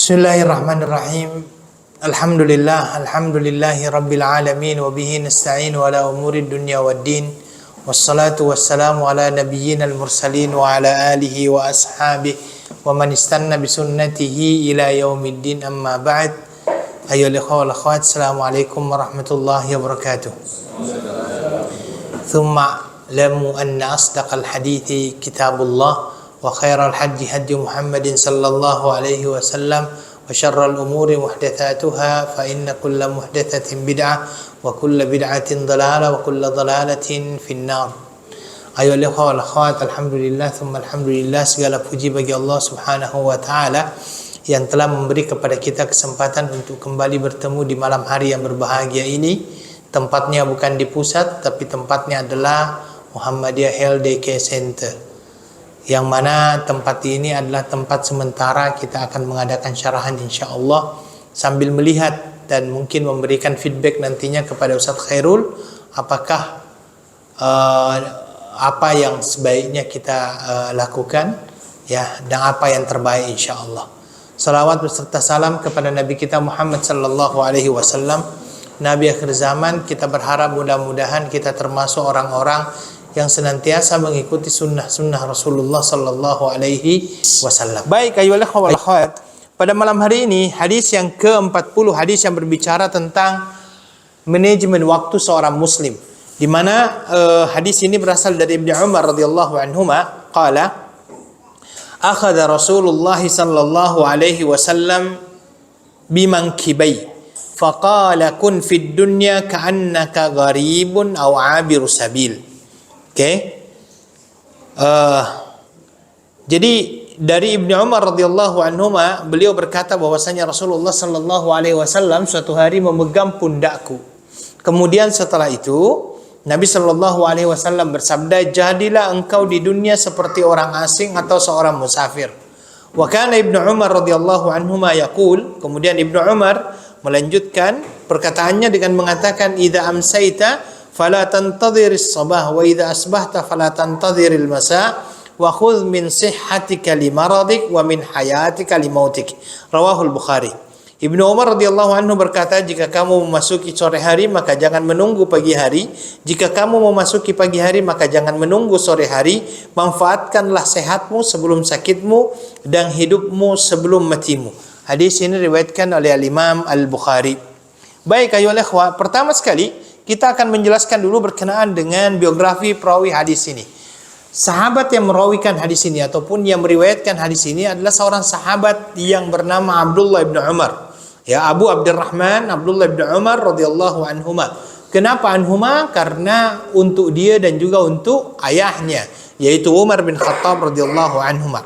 Bismillahirrahmanirrahim. Alhamdulillahi rabbil alamin wa bihi nasta'in wa ala umuri dunya waddin. Wassalatu wassalamu ala nabiyyinal mursalin wa ala alihi wa ashabihi wa man istanna bi sunnatihi ila yaumiddin, amma ba'd. Ayyuhal ikhwah wal akhwat, assalamualaikum warahmatullahi wabarakatuh. Thumma lamu anna asdaqal hadithi kitabullah wa khairal hadi hadi Muhammadin sallallahu alaihi wasallam wa syarral umuri muhdatsatuha fa inna kulla muhdatsatin bid'ah wa kulla bid'atin dhalalah wa kulla dhalalatin finnar. Ayyuhal ikhwah wal akhwat, alhamdulillah thumma alhamdulillah, segala puji bagi Allah Subhanahu wa taala yang telah memberi kepada kita kesempatan untuk kembali bertemu di malam hari yang berbahagia ini. Tempatnya bukan di pusat, tapi tempatnya adalah Muhammadiyah Health Daycare Center, yang mana tempat ini adalah tempat sementara. Kita akan mengadakan syarahan insyaallah sambil melihat dan mungkin memberikan feedback nantinya kepada Ustadz Khairul, apakah apa yang sebaiknya kita lakukan, ya, dan apa yang terbaik insyaallah. Salawat beserta salam kepada Nabi kita Muhammad sallallahu alaihi wasallam, Nabi akhir zaman. Kita berharap mudah-mudahan kita termasuk orang-orang yang senantiasa mengikuti sunnah-sunnah Rasulullah sallallahu alaihi wasallam. Baik, ayyuhal ikhwah wal akhwat, pada malam hari ini hadis yang ke-40, hadis yang berbicara tentang manajemen waktu seorang muslim, di mana hadis ini berasal dari Ibnu Umar radhiyallahu anhuma qala akhadha Rasulullah sallallahu alaihi wasallam bimankibai faqala kun fid dunya ka'annaka gharibun aw 'abiru sabil. Jadi dari Ibnu Umar radhiyallahu anhuma, beliau berkata bahwasanya Rasulullah sallallahu alaihi wasallam suatu hari memegang pundakku. Kemudian setelah itu Nabi sallallahu alaihi wasallam bersabda, jadilah engkau di dunia seperti orang asing atau seorang musafir. Wa kana Ibnu Umar radhiyallahu anhuma yaqul, kemudian Ibnu Umar melanjutkan perkataannya dengan mengatakan, idza amsayta fala tantadhiris sabah wa idza asbahta fala tantadhiril masa wa khudh min sihhatika limaradik wa min hayatika limautik. Rawahul Bukhari. Ibnu Umar radhiyallahu anhu berkata, jika kamu memasuki sore hari maka jangan menunggu pagi hari, jika kamu memasuki pagi hari maka jangan menunggu sore hari, manfaatkanlah sehatmu sebelum sakitmu dan hidupmu sebelum matimu. Hadis ini diriwayatkan oleh Al-Imam Al-Bukhari. Baik ayyuhal ikhwah, pertama sekali kita akan menjelaskan dulu berkenaan dengan biografi perawi hadis ini. Sahabat yang merawikan hadis ini ataupun yang meriwayatkan hadis ini adalah seorang sahabat yang bernama Abdullah bin Umar. Ya, Abu Abdurrahman Abdullah bin Umar radhiyallahu anhuma. Kenapa anhuma? Karena untuk dia dan juga untuk ayahnya, yaitu Umar bin Khattab radhiyallahu anhuma.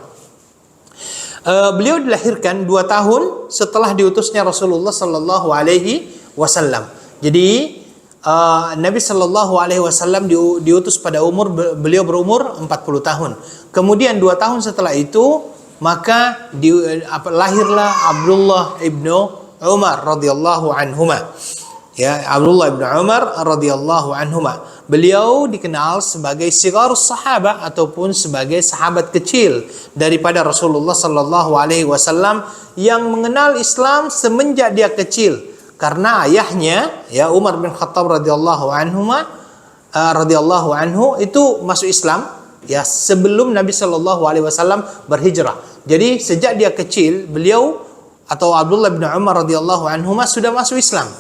Beliau dilahirkan 2 tahun setelah diutusnya Rasulullah sallallahu alaihi wasallam. Jadi Nabi sallallahu alaihi wasallam diutus pada umur, beliau berumur 40 tahun. Kemudian 2 tahun setelah itu maka lahirlah Abdullah ibnu Umar radhiyallahu anhuma. Ya, Abdullah ibnu Umar radhiyallahu anhuma. Beliau dikenal sebagai sigharus sahabah ataupun sebagai sahabat kecil daripada Rasulullah sallallahu alaihi wasallam yang mengenal Islam semenjak dia kecil. Karena ayahnya, ya, Umar bin Khattab radhiyallahu anhu itu masuk Islam, ya, sebelum Nabi sallallahu alaihi wasallam berhijrah. Jadi sejak dia kecil, beliau atau Abdullah bin Umar radhiyallahu anhu sudah masuk Islam,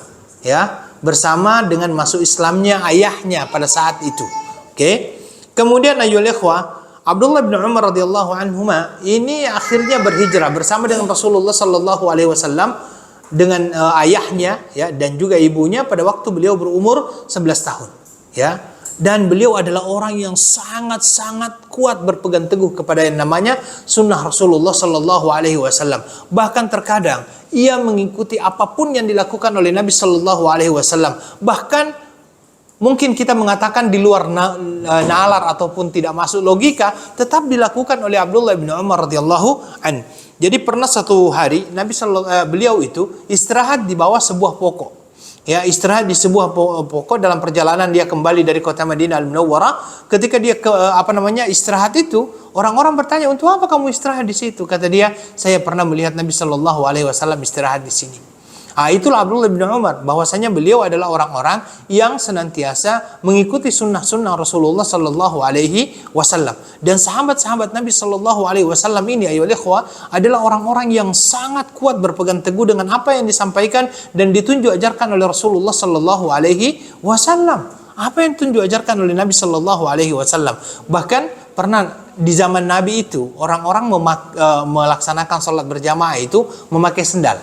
ya, bersama dengan masuk Islamnya ayahnya pada saat itu. Kemudian ayyuhal ikhwah, Abdullah bin Umar radhiyallahu anhu ini akhirnya berhijrah bersama dengan Rasulullah sallallahu alaihi wasallam dengan ayahnya, ya, dan juga ibunya pada waktu beliau berumur 11 tahun, ya. Dan beliau adalah orang yang sangat-sangat kuat berpegang teguh kepada yang namanya sunnah Rasulullah sallallahu alaihi wasallam. Bahkan terkadang ia mengikuti apapun yang dilakukan oleh Nabi sallallahu alaihi wasallam. Bahkan mungkin kita mengatakan di luar nalar ataupun tidak masuk logika, tetap dilakukan oleh Abdullah bin Umar radhiyallahu an. Jadi pernah satu hari beliau itu istirahat di bawah sebuah pokok. Ya, istirahat di sebuah pokok dalam perjalanan dia kembali dari kota Madinah Al-Munawwarah. Ketika dia istirahat itu, orang-orang bertanya, "Untuk apa kamu istirahat di situ?" Kata dia, "Saya pernah melihat Nabi Shallallahu alaihi wasallam istirahat di sini." Itulah Abdullah bin Umar, bahwasanya beliau adalah orang-orang yang senantiasa mengikuti sunnah-sunnah Rasulullah Sallallahu Alaihi Wasallam. Dan sahabat-sahabat Nabi Sallallahu Alaihi Wasallam ini, ayo ikhwah, adalah orang-orang yang sangat kuat berpegang teguh dengan apa yang disampaikan dan ditunjuk ajarkan oleh Rasulullah Sallallahu Alaihi Wasallam. Apa yang ditunjuk ajarkan oleh Nabi Sallallahu Alaihi Wasallam. Bahkan pernah di zaman Nabi itu orang-orang melaksanakan sholat berjamaah itu memakai sendal,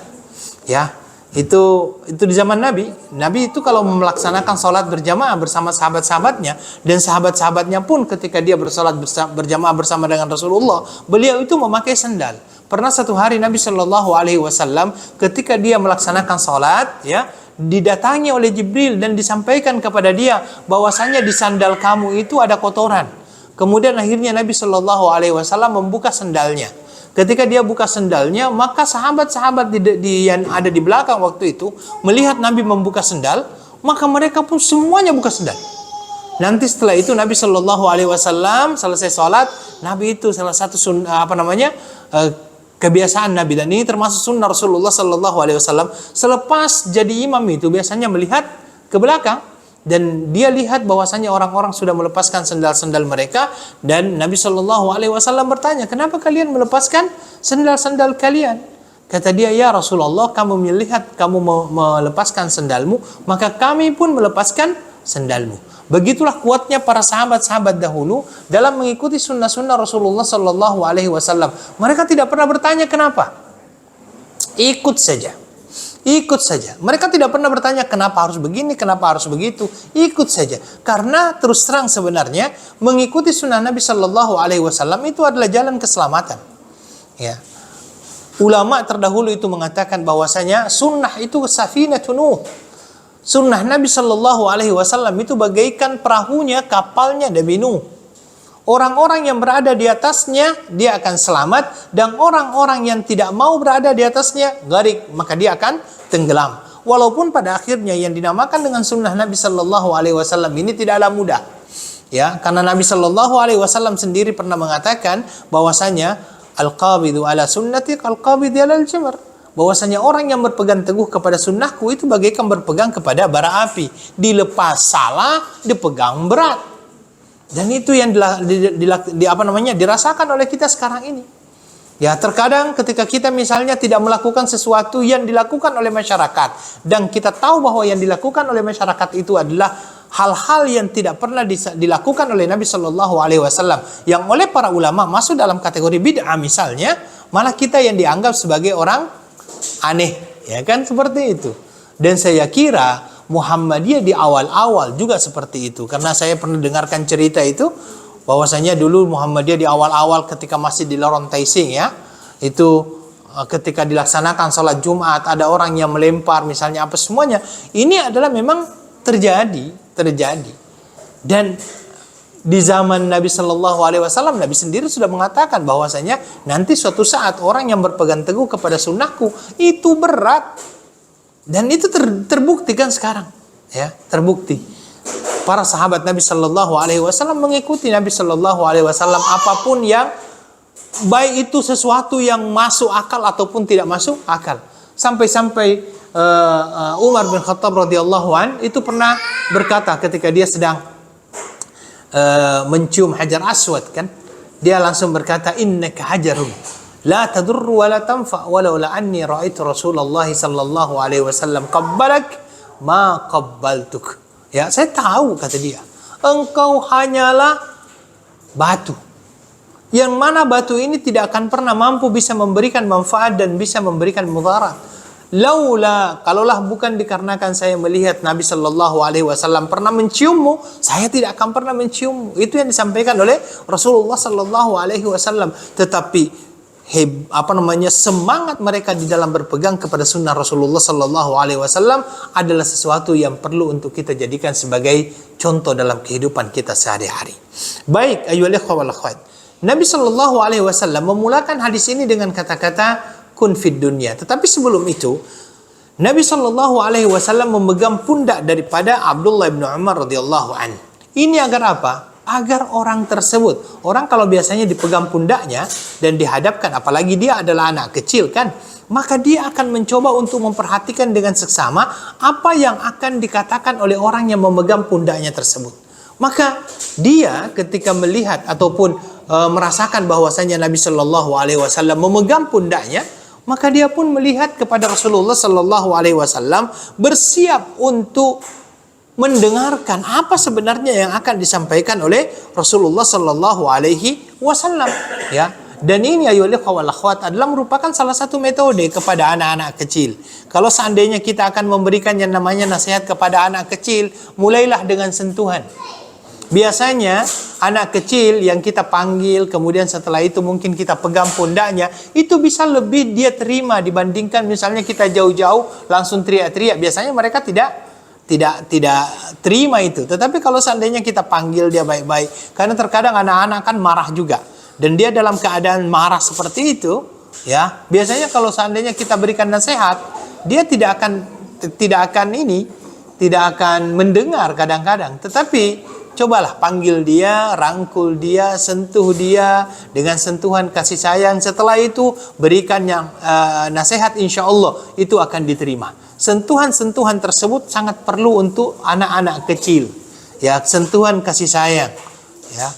ya. Itu di zaman Nabi. Nabi itu kalau melaksanakan sholat berjamaah bersama sahabat-sahabatnya, dan sahabat-sahabatnya pun ketika dia bersolat berjamaah bersama dengan Rasulullah, beliau itu memakai sendal. Pernah satu hari Nabi Shallallahu Alaihi Wasallam ketika dia melaksanakan sholat, ya, didatangi oleh Jibril dan disampaikan kepada dia bahwasanya di sandal kamu itu ada kotoran. Kemudian akhirnya Nabi Shallallahu Alaihi Wasallam membuka sendalnya. Ketika dia buka sendalnya, maka sahabat-sahabat yang ada di belakang waktu itu melihat Nabi membuka sendal, maka mereka pun semuanya buka sendal. Nanti setelah itu Nabi Shallallahu Alaihi Wasallam selesai sholat, Nabi itu salah satu kebiasaan Nabi, dan ini termasuk sunnah Rasulullah Shallallahu Alaihi Wasallam. Selepas jadi imam itu biasanya melihat ke belakang. Dan dia lihat bahwasanya orang-orang sudah melepaskan sendal-sandal mereka, dan Nabi Shallallahu Alaihi Wasallam bertanya, "Kenapa kalian melepaskan sendal-sandal kalian?" Kata dia, "Ya Rasulullah, kamu melihat kamu melepaskan sandalmu, maka kami pun melepaskan sandalmu." Begitulah kuatnya para sahabat-sahabat dahulu dalam mengikuti sunnah-sunnah Rasulullah Shallallahu Alaihi Wasallam. Mereka tidak pernah bertanya kenapa, ikut saja. Ikut saja. Mereka tidak pernah bertanya kenapa harus begini, kenapa harus begitu. Ikut saja. Karena terus terang sebenarnya mengikuti sunnah Nabi Shallallahu Alaihi Wasallam itu adalah jalan keselamatan. Ya. Ulama terdahulu itu mengatakan bahwasanya sunnah itu safinatun Nuh. Sunnah Nabi Shallallahu Alaihi Wasallam itu bagaikan perahunya, kapalnya Nabi Nuh. Orang-orang yang berada di atasnya dia akan selamat, dan orang-orang yang tidak mau berada di atasnya gharik, maka dia akan tenggelam. Walaupun pada akhirnya yang dinamakan dengan sunnah Nabi Shallallahu Alaihi Wasallam ini tidaklah mudah, ya, karena Nabi Shallallahu Alaihi Wasallam sendiri pernah mengatakan bahwasanya al-qabidu ala sunnati al-qabidi ala al-jamr, bahwasanya orang yang berpegang teguh kepada sunnahku itu bagaikan berpegang kepada bara api, dilepas salah dipegang berat. Dan itu yang dirasakan oleh kita sekarang ini. Ya, terkadang ketika kita misalnya tidak melakukan sesuatu yang dilakukan oleh masyarakat, dan kita tahu bahwa yang dilakukan oleh masyarakat itu adalah hal-hal yang tidak pernah dilakukan oleh Nabi Shallallahu Alaihi Wasallam, yang oleh para ulama masuk dalam kategori bid'ah misalnya, malah kita yang dianggap sebagai orang aneh, ya kan, seperti itu. Dan saya kira Muhammadiyah di awal-awal juga seperti itu, karena saya pernah dengarkan cerita itu bahwasanya dulu Muhammadiyah di awal-awal ketika masih di lorong Taising, ya, itu ketika dilaksanakan sholat Jumat ada orang yang melempar misalnya apa semuanya, ini adalah memang terjadi. Dan di zaman Nabi Shallallahu Alaihi Wasallam, Nabi sendiri sudah mengatakan bahwasanya nanti suatu saat orang yang berpegang teguh kepada sunnahku itu berat. Dan itu terbukti kan sekarang, ya, terbukti. Para sahabat Nabi Shallallahu Alaihi Wasallam mengikuti Nabi Shallallahu Alaihi Wasallam apapun yang baik itu sesuatu yang masuk akal ataupun tidak masuk akal. Sampai-sampai Umar bin Khattab radhiyallahu an itu pernah berkata ketika dia sedang mencium Hajar Aswad, kan, dia langsung berkata, "Innaka hajarun la tadurru wa la tanfa walaula anni ra'aitu Rasulullah sallallahu alaihi wasallam qabbalak ma qabbaltuk." Ya, saya tahu, kata dia, engkau hanyalah batu, yang mana batu ini tidak akan pernah mampu bisa memberikan manfaat dan bisa memberikan mudarat. Kalaulah bukan dikarenakan saya melihat Nabi Shallallahu Alaihi Wasallam pernah menciummu, saya tidak akan pernah menciummu. Itu yang disampaikan oleh Rasulullah Shallallahu Alaihi Wasallam. Tetapi semangat mereka di dalam berpegang kepada sunnah Rasulullah Sallallahu Alaihi Wasallam adalah sesuatu yang perlu untuk kita jadikan sebagai contoh dalam kehidupan kita sehari-hari. Baik, ayyuhal ikhwah wal akhwat, Nabi Sallallahu Alaihi Wasallam memulakan hadis ini dengan kata-kata kun fid dunya. Tetapi sebelum itu, Nabi Shallallahu Alaihi Wasallam memegang pundak daripada Abdullah bin Umar radhiyallahu an. Ini agar apa? Agar orang tersebut, orang kalau biasanya dipegang pundaknya dan dihadapkan, apalagi dia adalah anak kecil kan, maka dia akan mencoba untuk memperhatikan dengan seksama apa yang akan dikatakan oleh orang yang memegang pundaknya tersebut. Maka dia ketika melihat ataupun merasakan bahwasanya Nabi Shallallahu Alaihi Wasallam memegang pundaknya, maka dia pun melihat kepada Rasulullah Shallallahu Alaihi Wasallam, bersiap untuk mendengarkan apa sebenarnya yang akan disampaikan oleh Rasulullah Sallallahu Alaihi Wasallam, ya. Dan ini ayolah wal akhwat adalah merupakan salah satu metode kepada anak-anak kecil. Kalau seandainya kita akan memberikan yang namanya nasihat kepada anak kecil, mulailah dengan sentuhan. Biasanya anak kecil yang kita panggil, kemudian setelah itu mungkin kita pegang pundaknya, itu bisa lebih dia terima dibandingkan misalnya kita jauh-jauh langsung teriak-teriak. Biasanya mereka tidak terima itu. Tetapi kalau seandainya kita panggil dia baik-baik, karena terkadang anak-anak kan marah juga, dan dia dalam keadaan marah seperti itu, ya, biasanya kalau seandainya kita berikan nasihat, dia tidak akan mendengar kadang-kadang. Tetapi cobalah panggil dia, rangkul dia, sentuh dia dengan sentuhan kasih sayang. Setelah itu berikan yang nasihat, insya Allah itu akan diterima. Sentuhan-sentuhan tersebut sangat perlu untuk anak-anak kecil, ya, sentuhan kasih sayang, ya,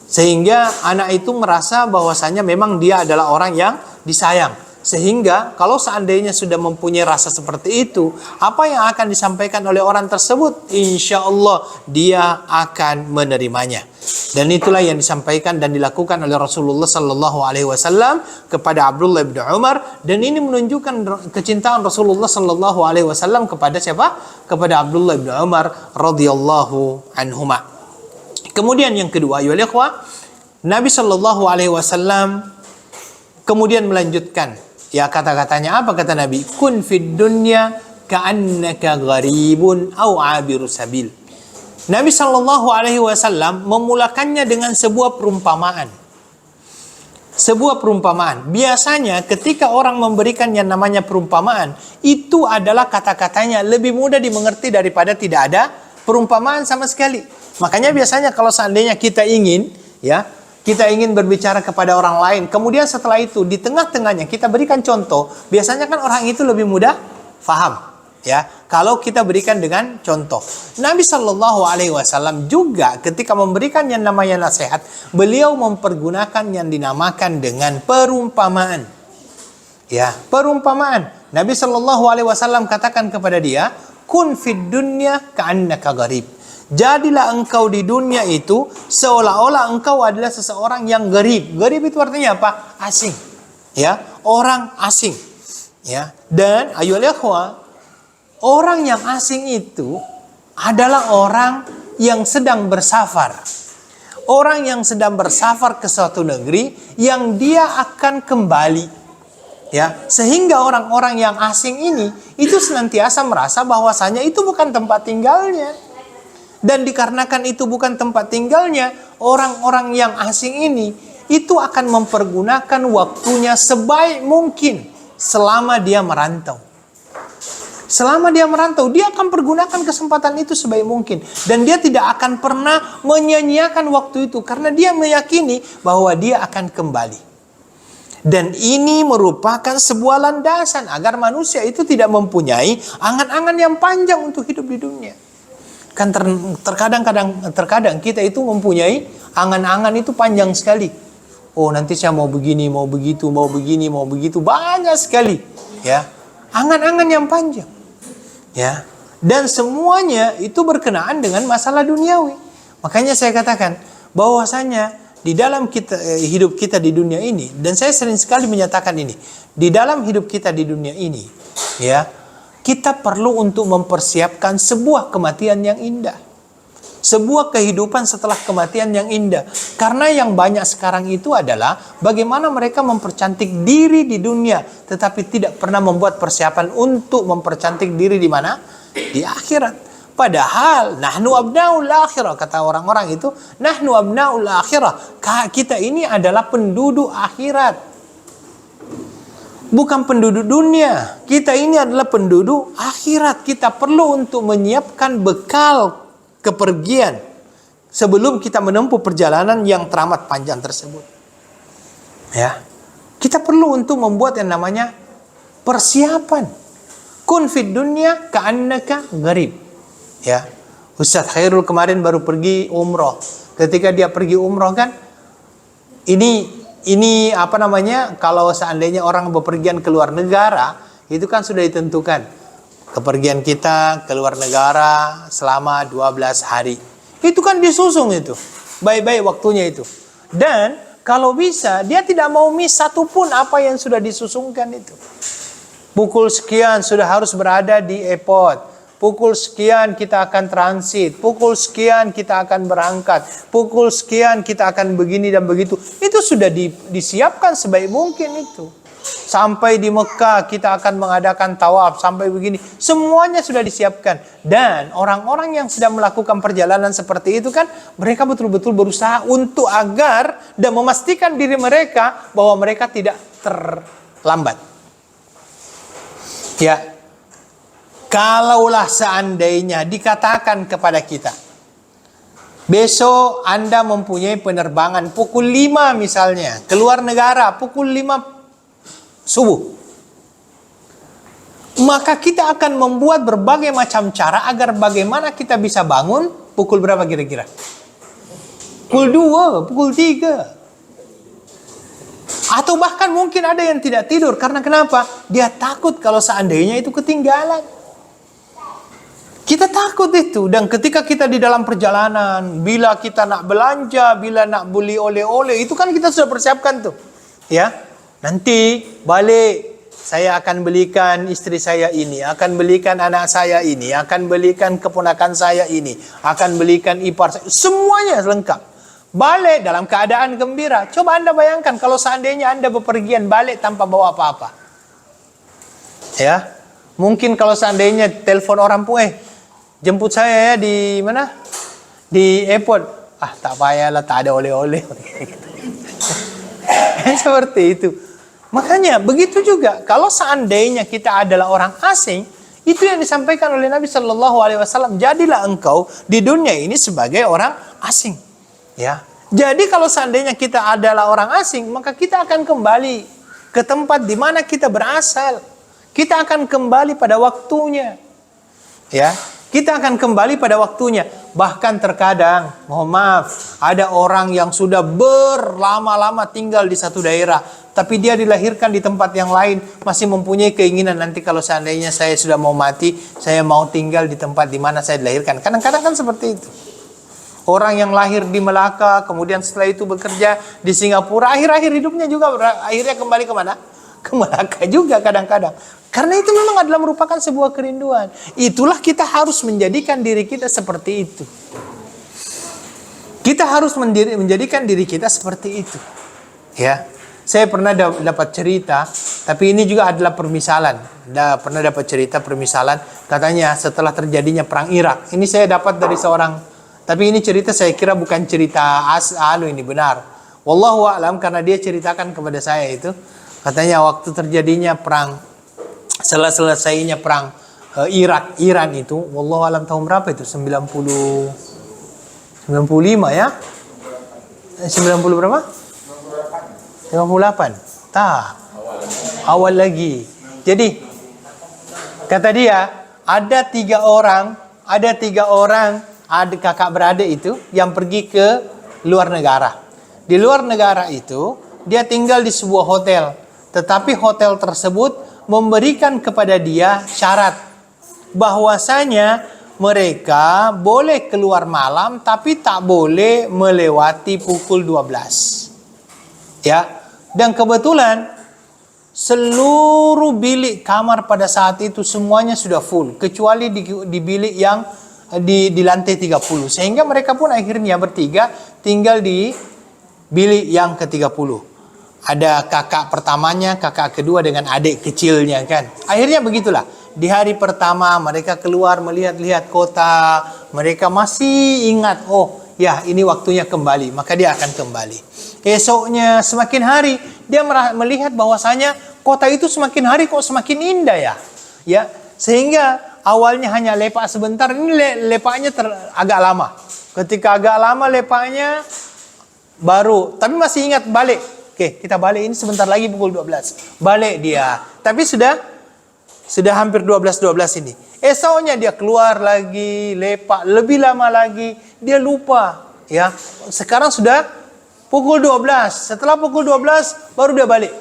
sehingga anak itu merasa bahwasanya memang dia adalah orang yang disayang. Sehingga kalau seandainya sudah mempunyai rasa seperti itu, apa yang akan disampaikan oleh orang tersebut, insya Allah dia akan menerimanya. Dan itulah yang disampaikan dan dilakukan oleh Rasulullah Sallallahu Alaihi Wasallam kepada Abdullah bin Umar. Dan ini menunjukkan kecintaan Rasulullah Sallallahu Alaihi Wasallam kepada siapa? Kepada Abdullah bin Umar radhiyallahu anhuma. Kemudian yang kedua, ya ikhwah, Nabi Sallallahu Alaihi Wasallam kemudian melanjutkan, ya, kata-katanya apa kata Nabi? Kun fid dunya ka'annaka gharibun aw 'abiru sabil. Nabi Shallallahu Alaihi Wasallam memulakannya dengan sebuah perumpamaan. Sebuah perumpamaan. Biasanya ketika orang memberikan yang namanya perumpamaan, itu adalah kata-katanya lebih mudah dimengerti daripada tidak ada perumpamaan sama sekali. Makanya biasanya kalau seandainya kita ingin, ya, kita ingin berbicara kepada orang lain, kemudian setelah itu di tengah-tengahnya kita berikan contoh, biasanya kan orang itu lebih mudah faham, ya, kalau kita berikan dengan contoh. Nabi Shallallahu Alaihi Wasallam juga ketika memberikan yang namanya nasihat, beliau mempergunakan yang dinamakan dengan perumpamaan, ya, perumpamaan. Nabi Shallallahu Alaihi Wasallam katakan kepada dia, kun fid dunya ka'annaka gharib. Jadilah engkau di dunia itu seolah-olah engkau adalah seseorang yang gharib. Gharib itu artinya apa? Asing. Ya, orang asing. Ya. Dan ayolah ikhwah, orang yang asing itu adalah orang yang sedang bersafar. Orang yang sedang bersafar ke suatu negeri yang dia akan kembali. Ya, sehingga orang-orang yang asing ini itu senantiasa merasa bahwasanya itu bukan tempat tinggalnya. Dan dikarenakan itu bukan tempat tinggalnya, orang-orang yang asing ini itu akan mempergunakan waktunya sebaik mungkin selama dia merantau. Selama dia merantau, dia akan pergunakan kesempatan itu sebaik mungkin. Dan dia tidak akan pernah menyia-nyiakan waktu itu, karena dia meyakini bahwa dia akan kembali. Dan ini merupakan sebuah landasan agar manusia itu tidak mempunyai angan-angan yang panjang untuk hidup di dunia. Kan terkadang kita itu mempunyai angan-angan itu panjang sekali. Oh, nanti saya mau begini, mau begitu, mau begini, mau begitu, banyak sekali, ya. Angan-angan yang panjang, ya. Dan semuanya itu berkenaan dengan masalah duniawi. Makanya saya katakan bahwasanya di dalam hidup kita di dunia ini, dan saya sering sekali menyatakan ini, di dalam hidup kita di dunia ini, ya, kita perlu untuk mempersiapkan sebuah kematian yang indah. Sebuah kehidupan setelah kematian yang indah. Karena yang banyak sekarang itu adalah bagaimana mereka mempercantik diri di dunia, tetapi tidak pernah membuat persiapan untuk mempercantik diri di mana? Di akhirat. Padahal nahnu abnaul akhirah, kata orang-orang itu, nahnu abnaul akhirah. Kita ini adalah penduduk akhirat. bukan penduduk dunia. Kita ini adalah penduduk akhirat. Kita perlu untuk menyiapkan bekal kepergian sebelum kita menempuh perjalanan yang teramat panjang tersebut. Ya. Kita perlu untuk membuat yang namanya persiapan. Kun fid dunya ka'annaka gharib. Ya. Ustaz Khairul kemarin baru pergi umroh. Ketika dia pergi umroh kan, ini apa namanya, kalau seandainya orang bepergian ke luar negara, itu kan sudah ditentukan. Kepergian kita ke luar negara selama 12 hari. Itu kan disusung itu. Baik-baik waktunya itu. Dan kalau bisa, dia tidak mau miss satupun apa yang sudah disusungkan itu. Pukul sekian sudah harus berada di airport. Pukul sekian kita akan transit. Pukul sekian kita akan berangkat. Pukul sekian kita akan begini dan begitu. Itu sudah disiapkan sebaik mungkin itu. Sampai di Mekah kita akan mengadakan tawaf. Sampai begini. Semuanya sudah disiapkan. Dan orang-orang yang sedang melakukan perjalanan seperti itu kan, mereka betul-betul berusaha untuk agar dan memastikan diri mereka bahwa mereka tidak terlambat. Ya. Kalaulah seandainya dikatakan kepada kita, besok Anda mempunyai penerbangan pukul 5 misalnya, keluar negara pukul 5 subuh. Maka kita akan membuat berbagai macam cara agar bagaimana kita bisa bangun pukul berapa kira-kira? Pukul 2, pukul 3. Atau bahkan mungkin ada yang tidak tidur. Karena kenapa? Dia takut kalau seandainya itu ketinggalan. Kita takut itu. Dan ketika kita di dalam perjalanan, bila kita nak belanja, bila nak beli oleh-oleh, itu kan kita sudah persiapkan tuh. Ya, nanti balik saya akan belikan istri saya ini, akan belikan anak saya ini, akan belikan keponakan saya ini, akan belikan ipar saya. Semuanya lengkap. Balik dalam keadaan gembira. Coba Anda bayangkan kalau seandainya Anda bepergian balik tanpa bawa apa-apa. Ya, mungkin kalau seandainya telepon orang pun, jemput saya ya di mana? Di airport. Ah, tak payahlah, tak ada oleh-oleh. Seperti itu. Makanya begitu juga kalau seandainya kita adalah orang asing, itu yang disampaikan oleh Nabi Shallallahu Alaihi Wasallam. Jadilah engkau di dunia ini sebagai orang asing. Ya. Jadi kalau seandainya kita adalah orang asing, maka kita akan kembali ke tempat di mana kita berasal. Kita akan kembali pada waktunya. Ya. Kita akan kembali pada waktunya. Bahkan terkadang, mohon maaf, ada orang yang sudah berlama-lama tinggal di satu daerah, tapi dia dilahirkan di tempat yang lain, masih mempunyai keinginan nanti kalau seandainya saya sudah mau mati, saya mau tinggal di tempat di mana saya dilahirkan. Kadang-kadang kan seperti itu. Orang yang lahir di Melaka, kemudian setelah itu bekerja di Singapura, akhir-akhir hidupnya juga akhirnya kembali ke mana? Ke Melaka juga kadang-kadang. Karena itu memang adalah merupakan sebuah kerinduan. Itulah kita harus menjadikan diri kita seperti itu. Kita harus menjadikan diri kita seperti itu. Ya, saya pernah dapat cerita, tapi ini juga adalah permisalan. Pernah dapat cerita permisalan, katanya setelah terjadinya perang Irak. Ini saya dapat dari seorang, tapi ini cerita saya kira bukan cerita ini benar. Wallahu a'lam, karena dia ceritakan kepada saya itu, katanya waktu terjadinya perang, selesainya perang Iran itu, wallahu alam tahun berapa itu? 95 ya? 90 berapa? 58. Tak. Awal lagi. Jadi kata dia ada tiga orang ada kakak beradik itu yang pergi ke luar negara. Di luar negara itu dia tinggal di sebuah hotel, tetapi hotel tersebut memberikan kepada dia syarat bahwasanya mereka boleh keluar malam tapi tak boleh melewati pukul 12. Ya. Dan kebetulan seluruh bilik kamar pada saat itu semuanya sudah full kecuali di bilik yang di lantai 30. Sehingga mereka pun akhirnya bertiga tinggal di bilik yang ke-30. Ada kakak pertamanya, kakak kedua dengan adik kecilnya kan. Akhirnya begitulah. Di hari pertama mereka keluar melihat-lihat kota. Mereka masih ingat, oh ya ini waktunya kembali. Maka dia akan kembali. Esoknya semakin hari dia melihat bahwasanya kota itu semakin hari kok semakin indah ya. Ya, sehingga awalnya hanya lepak sebentar, ini lepaknya agak lama. Ketika agak lama lepaknya baru, tapi masih ingat balik. Oke, kita balik ini sebentar lagi pukul 12. Balik dia. Tapi sudah hampir 12 ini. Esoknya dia keluar lagi, lepak lebih lama lagi, dia lupa. Ya, sekarang sudah pukul 12. Setelah pukul 12 baru dia balik.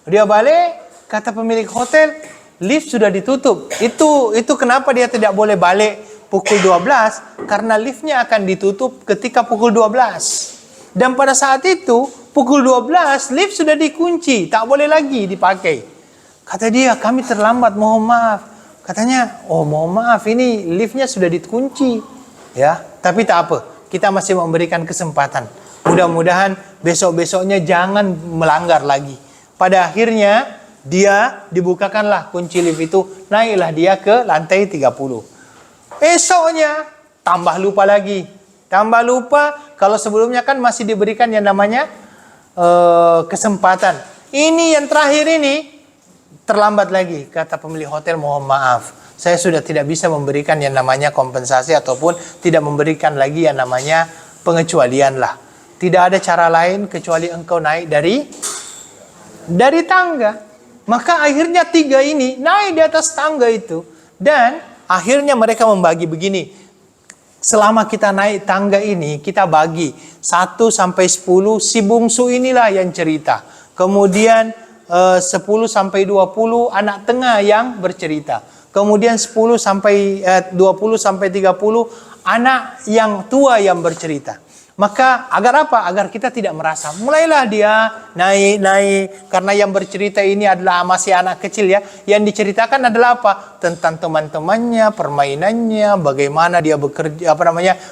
Dia balik, kata pemilik hotel, lift sudah ditutup. Itu kenapa dia tidak boleh balik pukul 12? Karena liftnya akan ditutup ketika pukul 12. Dan pada saat itu, pukul 12, lift sudah dikunci. Tak boleh lagi dipakai. Kata dia, kami terlambat, mohon maaf. Katanya, oh mohon maaf, ini liftnya sudah dikunci. Ya, tapi tak apa. Kita masih memberikan kesempatan. Mudah-mudahan besok-besoknya jangan melanggar lagi. Pada akhirnya, dia dibukakanlah kunci lift itu. Naiklah dia ke lantai 30. Esoknya, tambah lupa lagi. Tambah lupa, kalau sebelumnya kan masih diberikan yang namanya kesempatan. Ini yang terakhir ini, terlambat lagi. Kata pemilik hotel, mohon maaf. Saya sudah tidak bisa memberikan yang namanya kompensasi ataupun tidak memberikan lagi yang namanya pengecualian lah. Tidak ada cara lain kecuali engkau naik dari tangga. Maka akhirnya 3 ini naik di atas tangga itu. Dan akhirnya mereka membagi begini. Selama kita naik tangga ini, kita bagi 1 sampai 10, si bungsu inilah yang cerita. Kemudian 10 sampai 20 anak tengah yang bercerita. Kemudian 10 sampai 20 sampai 30 anak yang tua yang bercerita. Maka agar apa? Agar kita tidak merasa. Mulailah dia naik. Karena yang bercerita ini adalah masih anak kecil ya. Yang diceritakan adalah apa? Tentang teman-temannya, permainannya, bagaimana dia bekerja,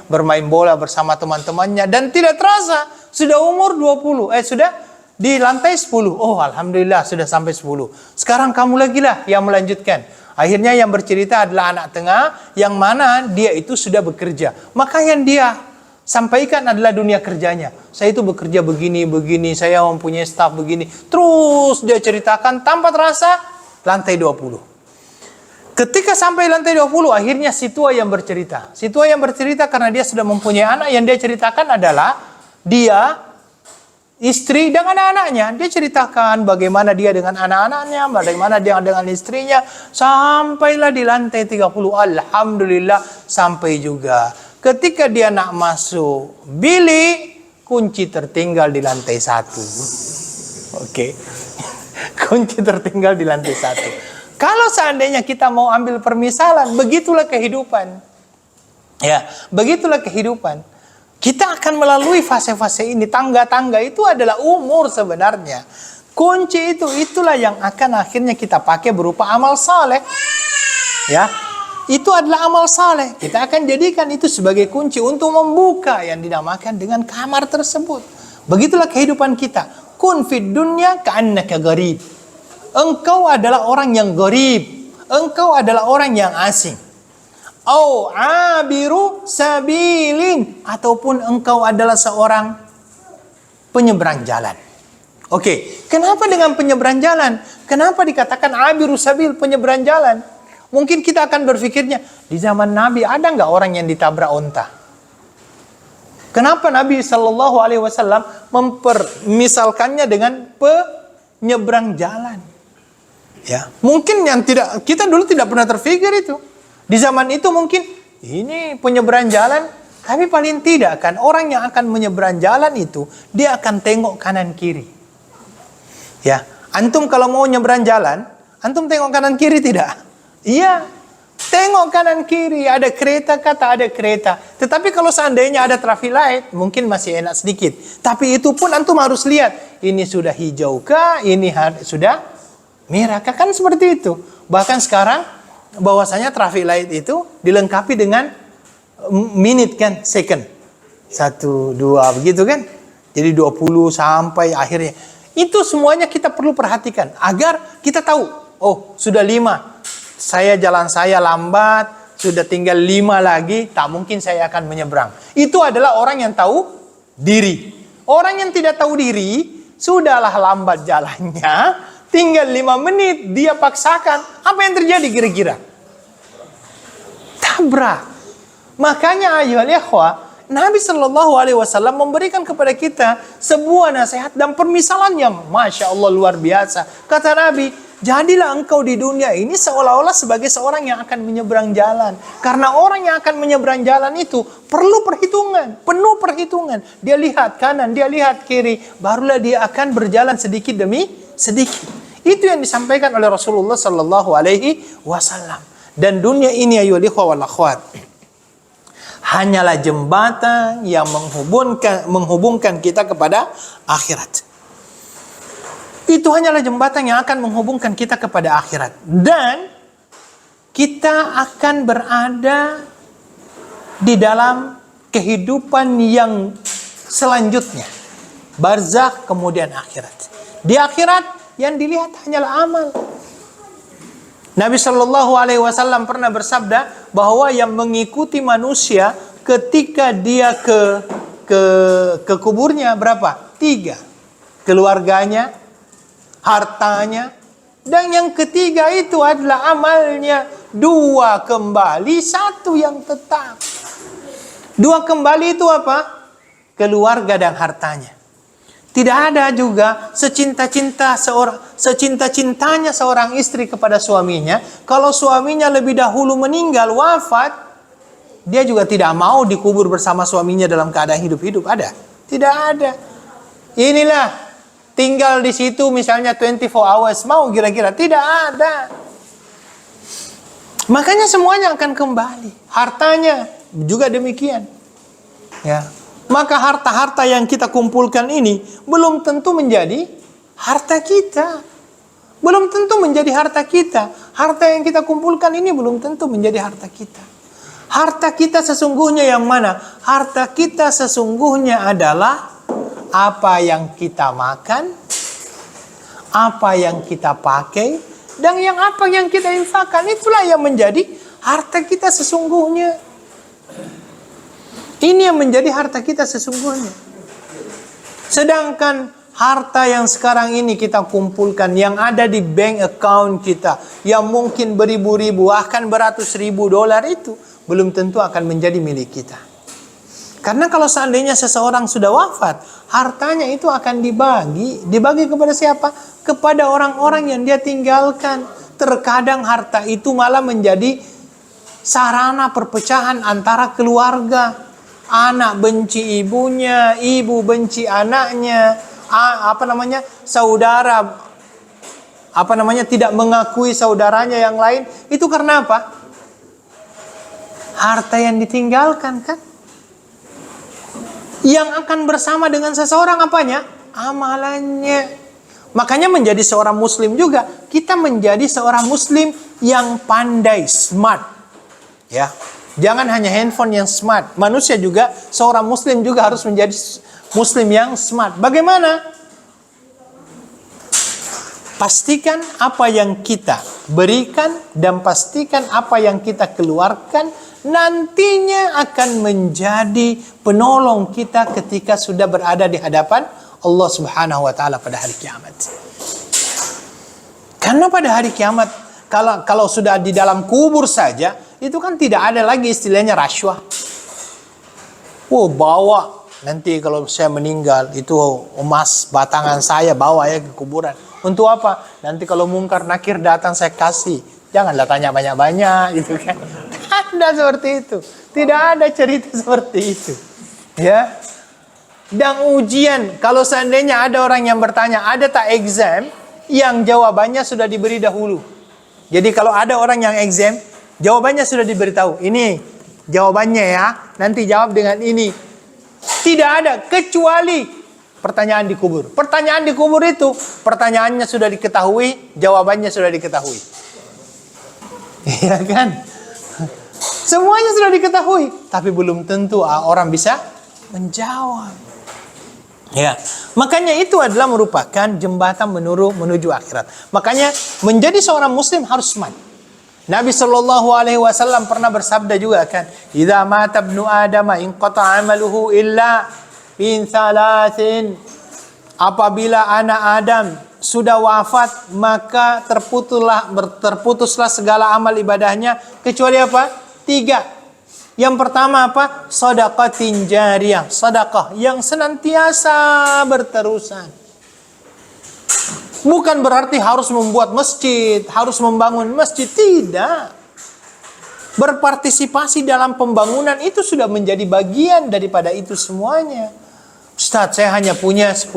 bermain bola bersama teman-temannya. Dan tidak terasa, sudah umur 20. Sudah di lantai 10. Oh alhamdulillah sudah sampai 10. Sekarang kamu lagi lah yang melanjutkan. Akhirnya yang bercerita adalah anak tengah, yang mana dia itu sudah bekerja. Maka yang dia sampaikan adalah dunia kerjanya. Saya itu bekerja begini, saya mempunyai staf begini. Terus dia ceritakan tanpa terasa lantai 20. Ketika sampai lantai 20, akhirnya si tua yang bercerita. Si tua yang bercerita karena dia sudah mempunyai anak, yang dia ceritakan adalah dia, istri dan anak-anaknya. Dia ceritakan bagaimana dia dengan anak-anaknya, bagaimana dia dengan istrinya. Sampailah di lantai 30. Alhamdulillah sampai juga. Ketika dia nak masuk bilik, kunci tertinggal di lantai 1. Oke. Kunci tertinggal di lantai 1. Kalau seandainya kita mau ambil permisalan, begitulah kehidupan. Ya, begitulah kehidupan. Kita akan melalui fase-fase ini. Tangga-tangga itu adalah umur sebenarnya. Kunci itulah yang akan akhirnya kita pakai berupa amal saleh. Ya. Itu adalah amal saleh. Kita akan jadikan itu sebagai kunci untuk membuka yang dinamakan dengan kamar tersebut. Begitulah kehidupan kita. Kun fid dunya ka'annaka gharib. Engkau adalah orang yang gharib. Engkau adalah orang yang asing. Au abiru sabilin. Ataupun engkau adalah seorang penyeberang jalan. Oke, kenapa dengan penyeberang jalan? Kenapa dikatakan abiru sabil, penyeberang jalan? Mungkin kita akan berpikirnya, di zaman Nabi ada nggak orang yang ditabrak unta? Kenapa Nabi SAW mempermisalkannya dengan penyeberang jalan? Ya, mungkin yang kita dulu tidak pernah terpikir itu. Di zaman itu mungkin ini penyeberang jalan, tapi paling tidak kan orang yang akan menyeberang jalan itu dia akan tengok kanan kiri. Ya, antum kalau mau nyeberang jalan, antum tengok kanan kiri tidak? Iya, tengok kanan kiri, ada kereta kata ada kereta. Tetapi kalau seandainya ada traffic light, mungkin masih enak sedikit. Tapi itu pun antum harus lihat, ini sudah hijau kah, ini sudah merah kah, kan seperti itu. Bahkan sekarang bahwasanya traffic light itu dilengkapi dengan minute kan, second. 1, 2 begitu kan. Jadi 20 sampai akhirnya. Itu semuanya kita perlu perhatikan agar kita tahu, oh sudah 5. Jalan saya lambat, sudah tinggal 5 lagi, tak mungkin saya akan menyeberang. Itu adalah orang yang tahu diri. Orang yang tidak tahu diri, sudahlah lambat jalannya, tinggal 5 menit, dia paksakan. Apa yang terjadi kira-kira? Tabrak. Makanya ayolah ikhwah, Nabi Shallallahu Alaihi Wasallam memberikan kepada kita sebuah nasihat dan permisalan yang masya Allah luar biasa. Kata Nabi, jadilah engkau di dunia ini seolah-olah sebagai seorang yang akan menyeberang jalan. Karena orang yang akan menyeberang jalan itu perlu perhitungan, penuh perhitungan. Dia lihat kanan, dia lihat kiri, barulah dia akan berjalan sedikit demi sedikit. Itu yang disampaikan oleh Rasulullah Shallallahu Alaihi Wasallam. Dan dunia ini ayolah ikhwah wal akhwat, hanyalah jembatan yang menghubungkan kita kepada akhirat. Itu hanyalah jembatan yang akan menghubungkan kita kepada akhirat. Dan kita akan berada di dalam kehidupan yang selanjutnya. Barzakh kemudian akhirat. Di akhirat yang dilihat hanyalah amal. Nabi Shallallahu Alaihi Wasallam pernah bersabda bahwa yang mengikuti manusia ketika dia ke kuburnya berapa? 3. Keluarganya, hartanya, dan yang ketiga itu adalah amalnya. 2 kembali, 1 yang tetap. 2 kembali itu apa? Keluarga dan hartanya. Tidak ada juga secinta-cintanya seorang istri kepada suaminya. Kalau suaminya lebih dahulu meninggal, wafat, dia juga tidak mau dikubur bersama suaminya dalam keadaan hidup-hidup. Ada? Tidak ada. Inilah, tinggal di situ misalnya 24 hours. Mau kira-kira? Tidak ada. Makanya semuanya akan kembali. Hartanya juga demikian. Ya. Maka harta-harta yang kita kumpulkan ini belum tentu menjadi harta kita. Belum tentu menjadi harta kita. Harta yang kita kumpulkan ini belum tentu menjadi harta kita. Harta kita sesungguhnya yang mana? Harta kita sesungguhnya adalah apa yang kita makan, apa yang kita pakai, dan apa yang kita infakkan. Itulah yang menjadi harta kita sesungguhnya. Ini yang menjadi harta kita sesungguhnya. Sedangkan harta yang sekarang ini kita kumpulkan, yang ada di bank account kita, yang mungkin beribu-ribu, bahkan beratus-ribu dolar itu, belum tentu akan menjadi milik kita. Karena kalau seandainya seseorang sudah wafat, hartanya itu akan dibagi. Dibagi kepada siapa? Kepada orang-orang yang dia tinggalkan. Terkadang harta itu malah menjadi sarana perpecahan antara keluarga. Anak benci ibunya, ibu benci anaknya, saudara tidak mengakui saudaranya yang lain. Itu karena apa? Harta yang ditinggalkan kan? Yang akan bersama dengan seseorang apanya? Amalannya. Makanya menjadi seorang muslim juga, kita menjadi seorang muslim yang pandai, smart. Ya. Jangan hanya handphone yang smart. Manusia juga, seorang muslim juga harus menjadi muslim yang smart. Bagaimana? Pastikan apa yang kita berikan dan pastikan apa yang kita keluarkan nantinya akan menjadi penolong kita ketika sudah berada di hadapan Allah Subhanahu wa taala pada hari kiamat. Karena pada hari kiamat kalau sudah di dalam kubur saja, itu kan tidak ada lagi istilahnya rashwah. Bawa nanti kalau saya meninggal itu emas batangan saya bawa ya ke kuburan. Untuk apa? Nanti kalau mungkar nakir datang saya kasih. Janganlah tanya banyak-banyak gitu kan. Tidak ada seperti itu. Tidak ada cerita seperti itu. Ya. Dan ujian, kalau seandainya ada orang yang bertanya, ada tak exam yang jawabannya sudah diberi dahulu. Jadi kalau ada orang yang exam, jawabannya sudah diberitahu. Ini jawabannya ya. Nanti jawab dengan ini. Tidak ada kecuali pertanyaan di kubur. Pertanyaan di kubur itu pertanyaannya sudah diketahui, jawabannya sudah diketahui. Iya kan? Semuanya sudah diketahui, tapi belum tentu orang bisa menjawab. Ya, makanya itu adalah merupakan jembatan menuju akhirat. Makanya menjadi seorang muslim harus smart. Nabi Shallallahu Alaihi Wasallam pernah bersabda juga kan, "Idza mata ibnu Adam inqata 'amaluhu illa min thalathin." Apabila anak Adam sudah wafat, maka terputuslah segala amal ibadahnya kecuali apa? 3. Yang pertama apa? Shadaqatin jariyah, sedekah yang senantiasa berterusan. Bukan berarti harus membuat masjid, harus membangun masjid, tidak. Berpartisipasi dalam pembangunan itu sudah menjadi bagian daripada itu semuanya. Ustaz, saya hanya punya $10,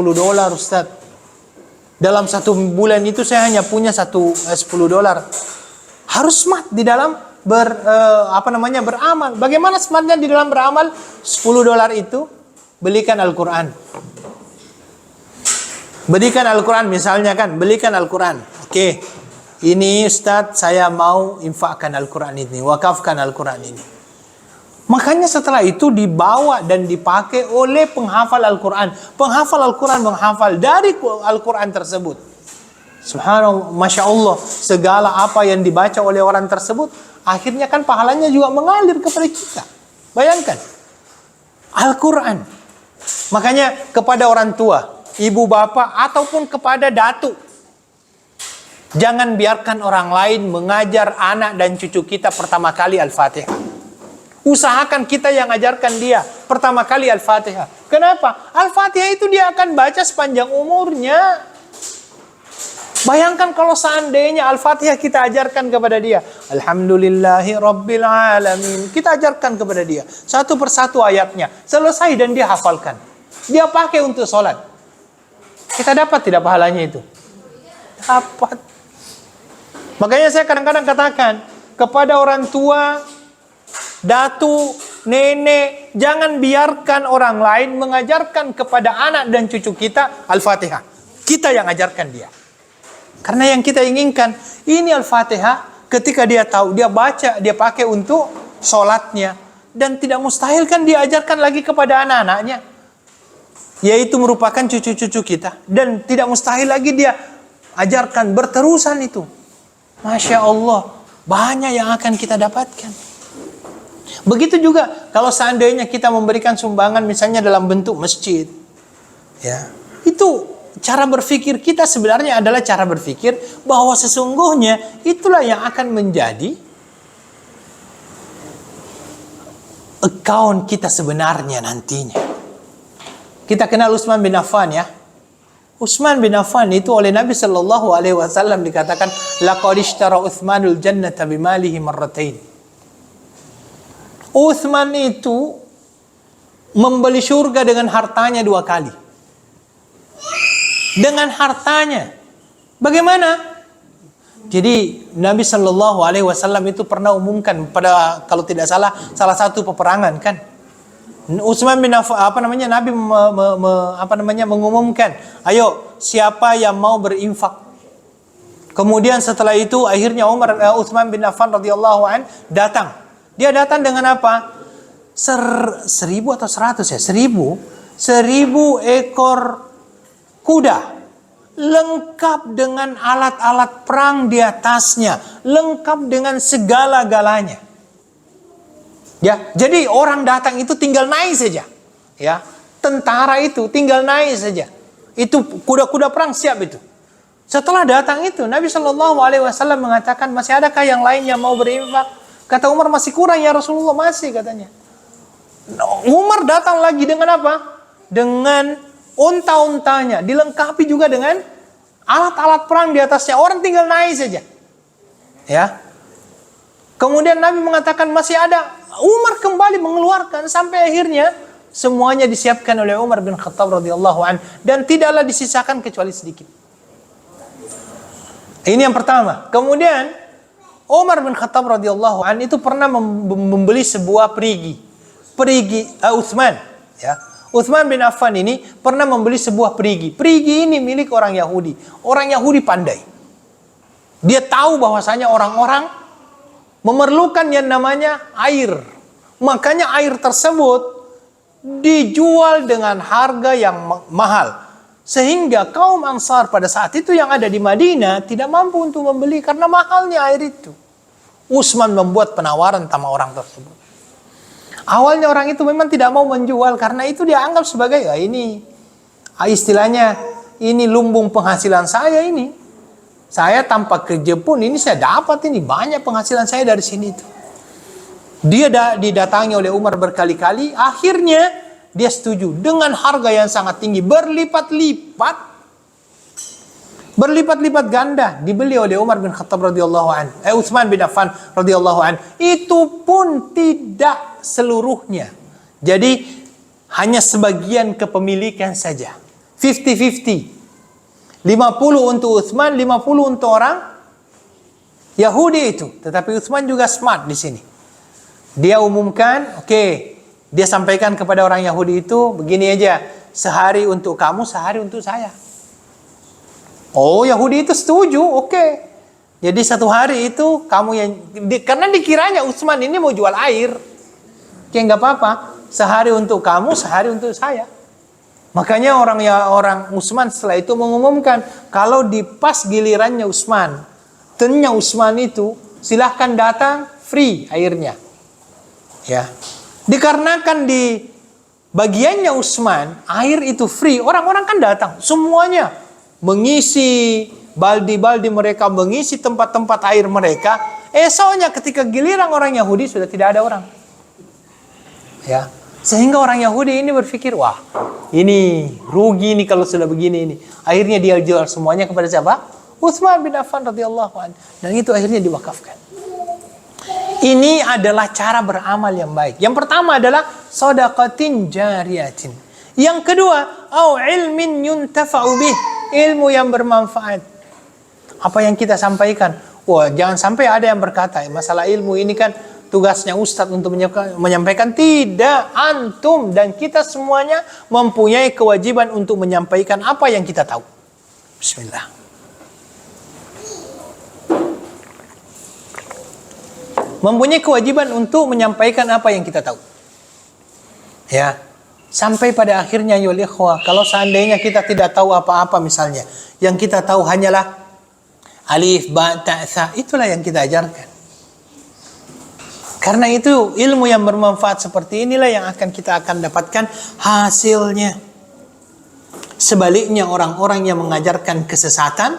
Ustaz. Dalam 1 bulan itu saya hanya punya $10. Harus smart di dalam beramal. Bagaimana smartnya di dalam beramal? $10 itu belikan Al-Quran. Belikan Al-Quran misalnya kan, belikan Al-Quran. Oke, ini Ustaz saya mau infakkan Al-Quran ini, wakafkan Al-Quran ini. Makanya setelah itu dibawa dan dipakai oleh penghafal Al-Quran. Penghafal Al-Quran menghafal dari Al-Quran tersebut. Subhanallah, Masya Allah, segala apa yang dibaca oleh orang tersebut, akhirnya kan pahalanya juga mengalir kepada kita. Bayangkan, Al-Quran. Makanya kepada orang tua, ibu bapak, ataupun kepada datu, jangan biarkan orang lain mengajar anak dan cucu kita pertama kali Al-Fatihah. Usahakan kita yang ajarkan dia pertama kali Al-Fatihah. Kenapa? Al-Fatihah itu dia akan baca sepanjang umurnya. Bayangkan kalau seandainya Al-Fatihah kita ajarkan kepada dia, Alhamdulillahi Rabbil Alamin, kita ajarkan kepada dia satu persatu ayatnya, selesai dan dia hafalkan, dia pakai untuk sholat. Kita dapat tidak pahalanya itu? Dapat. Makanya saya kadang-kadang katakan kepada orang tua, datu, nenek, jangan biarkan orang lain mengajarkan kepada anak dan cucu kita Al-Fatihah. Kita yang ajarkan dia. Karena yang kita inginkan, ini Al-Fatihah, ketika dia tahu, dia baca, dia pakai untuk sholatnya. Dan tidak mustahil kan dia ajarkan lagi kepada anak-anaknya. Yaitu merupakan cucu-cucu kita. Dan tidak mustahil lagi dia ajarkan berterusan itu. Masya Allah, banyak yang akan kita dapatkan. Begitu juga kalau seandainya kita memberikan sumbangan misalnya dalam bentuk masjid, ya, itu cara berpikir kita sebenarnya adalah cara berpikir bahwa sesungguhnya itulah yang akan menjadi account kita sebenarnya nantinya. Kita kenal Utsman bin Affan, ya. Utsman bin Affan itu oleh Nabi Shallallahu Alaihi Wasallam dikatakan laqad ishtara Utsmanul jannata bimalihi marratain. Utsman itu membeli surga dengan hartanya 2 kali. Dengan hartanya. Bagaimana? Jadi Nabi Shallallahu Alaihi Wasallam itu pernah umumkan pada, kalau tidak salah satu peperangan kan. Utsman bin Affan, Nabi mengumumkan, ayo siapa yang mau berinfak. Kemudian setelah itu akhirnya Utsman bin Affan radhiyallahu an datang. Dia datang dengan apa? 1000 atau 100 ya? 1000 ekor kuda. Lengkap dengan alat-alat perang di atasnya. Lengkap dengan segala-galanya. Ya, jadi orang datang itu tinggal naik saja. Ya, tentara itu tinggal naik saja. Itu kuda-kuda perang siap itu. Setelah datang itu, Nabi Shallallahu Alaihi Wasallam mengatakan, masih adakah yang lain yang mau berinfak? Kata Umar, masih kurang ya Rasulullah, masih katanya. Umar datang lagi dengan apa? Dengan unta-untanya, dilengkapi juga dengan alat-alat perang di atasnya. Orang tinggal naik saja. Ya. Kemudian Nabi mengatakan masih ada. Umar kembali mengeluarkan sampai akhirnya semuanya disiapkan oleh Umar bin Khattab radhiyallahu an, dan tidaklah disisakan kecuali sedikit. Ini yang pertama. Kemudian Umar bin Khattab radhiyallahu an itu pernah membeli sebuah perigi Utsman, ya. Utsman bin Affan ini pernah membeli sebuah perigi. Perigi ini milik orang Yahudi. Orang Yahudi pandai. Dia tahu bahwasanya orang-orang memerlukan yang namanya air. Makanya air tersebut dijual dengan harga yang mahal. Sehingga kaum Ansar pada saat itu yang ada di Madinah tidak mampu untuk membeli karena mahalnya air itu. Utsman membuat penawaran sama orang tersebut. Awalnya orang itu memang tidak mau menjual karena itu dia anggap sebagai, ya ini istilahnya ini lumbung penghasilan saya ini. Saya tanpa kerja pun ini saya dapat ini banyak penghasilan saya dari sini itu. Dia didatangi oleh Umar berkali-kali, akhirnya dia setuju dengan harga yang sangat tinggi, berlipat-lipat ganda dibeli oleh Umar bin Khattab radhiyallahu an, Utsman bin Affan radhiyallahu an. Itu pun tidak seluruhnya. Jadi hanya sebagian kepemilikan saja. 50-50. 50 untuk Utsman, 50 untuk orang Yahudi itu. Tetapi Utsman juga smart di sini. Dia umumkan, dia sampaikan kepada orang Yahudi itu, begini aja, sehari untuk kamu, sehari untuk saya. Oh, Yahudi itu setuju, Jadi satu hari itu kamu yang, karena dikiranya Utsman ini mau jual air. Nggak apa-apa, sehari untuk kamu, sehari untuk saya. Makanya orang Utsman setelah itu mengumumkan, kalau di pas gilirannya Utsman, tennya Utsman itu silahkan datang free airnya. Ya, dikarenakan di bagiannya Utsman air itu free, orang-orang kan datang semuanya mengisi baldi-baldi mereka, mengisi tempat-tempat air mereka. Esoknya ketika giliran orang Yahudi sudah tidak ada orang. Ya, sehingga orang Yahudi ini berpikir, wah, ini rugi nih kalau sudah begini ini. Akhirnya dia jual semuanya kepada siapa? Utsman bin Affan radhiyallahu anhu. Dan itu akhirnya diwakafkan. Ini adalah cara beramal yang baik. Yang pertama adalah shadaqatin jariyatin. Yang kedua, au ilmin yuntafa'u bih, ilmu yang bermanfaat. Apa yang kita sampaikan? Wah, jangan sampai ada yang berkata, masalah ilmu ini kan tugasnya ustadz untuk menyampaikan. Tidak, antum dan kita semuanya mempunyai kewajiban untuk menyampaikan apa yang kita tahu. Bismillah. Mempunyai kewajiban untuk menyampaikan apa yang kita tahu. Ya. Sampai pada akhirnya ya ikhwah, kalau seandainya kita tidak tahu apa-apa misalnya, yang kita tahu hanyalah alif, ba, ta, tha, itulah yang kita ajarkan. Karena itu ilmu yang bermanfaat seperti inilah yang kita akan dapatkan hasilnya. Sebaliknya orang-orang yang mengajarkan kesesatan,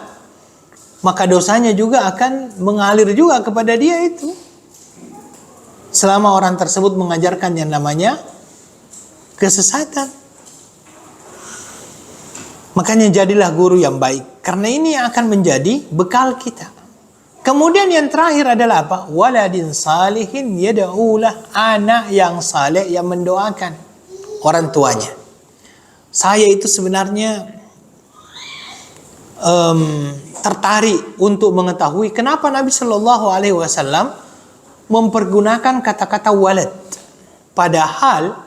maka dosanya juga akan mengalir juga kepada dia itu. Selama orang tersebut mengajarkan yang namanya kesesatan. Makanya jadilah guru yang baik. Karena ini akan menjadi bekal kita. Kemudian yang terakhir adalah apa? Waladin salihin yada'ulah. Anak yang saleh yang mendoakan orang tuanya. Saya itu sebenarnya tertarik untuk mengetahui kenapa Nabi Shallallahu Alaihi Wasallam mempergunakan kata-kata walad. Padahal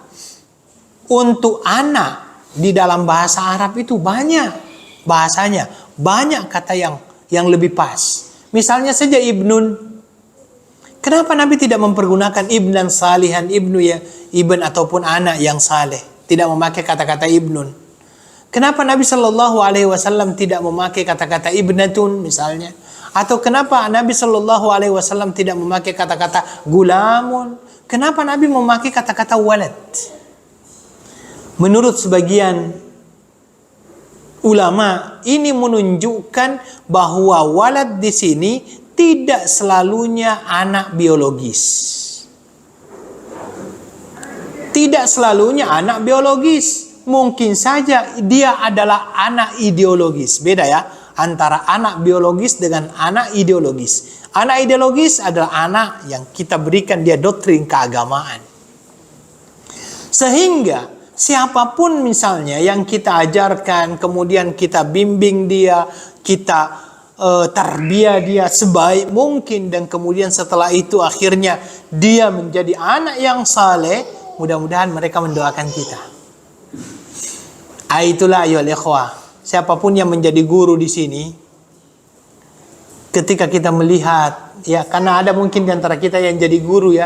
untuk anak di dalam bahasa Arab itu banyak bahasanya, banyak kata yang lebih pas. Misalnya saja ibnun. Kenapa Nabi tidak mempergunakan ibnan salihan, ibn ataupun anak yang saleh, tidak memakai kata-kata ibnun? Kenapa Nabi Shallallahu Alaihi Wasallam tidak memakai kata-kata ibnatun misalnya? Atau kenapa Nabi Shallallahu Alaihi Wasallam tidak memakai kata-kata gulamun? Kenapa Nabi memakai kata-kata walad? Menurut sebagian ulama, ini menunjukkan bahwa walad di sini tidak selalunya anak biologis. Tidak selalunya anak biologis. Mungkin saja dia adalah anak ideologis. Beda ya, antara anak biologis dengan anak ideologis. Anak ideologis adalah anak yang kita berikan dia doktrin keagamaan. Sehingga siapapun misalnya yang kita ajarkan, kemudian kita bimbing dia, kita tarbiyah dia sebaik mungkin, dan kemudian setelah itu akhirnya dia menjadi anak yang saleh, mudah-mudahan mereka mendoakan kita. Itulah ayyuhal ikhwah, siapapun yang menjadi guru di sini, ketika kita melihat, ya karena ada mungkin di antara kita yang jadi guru ya,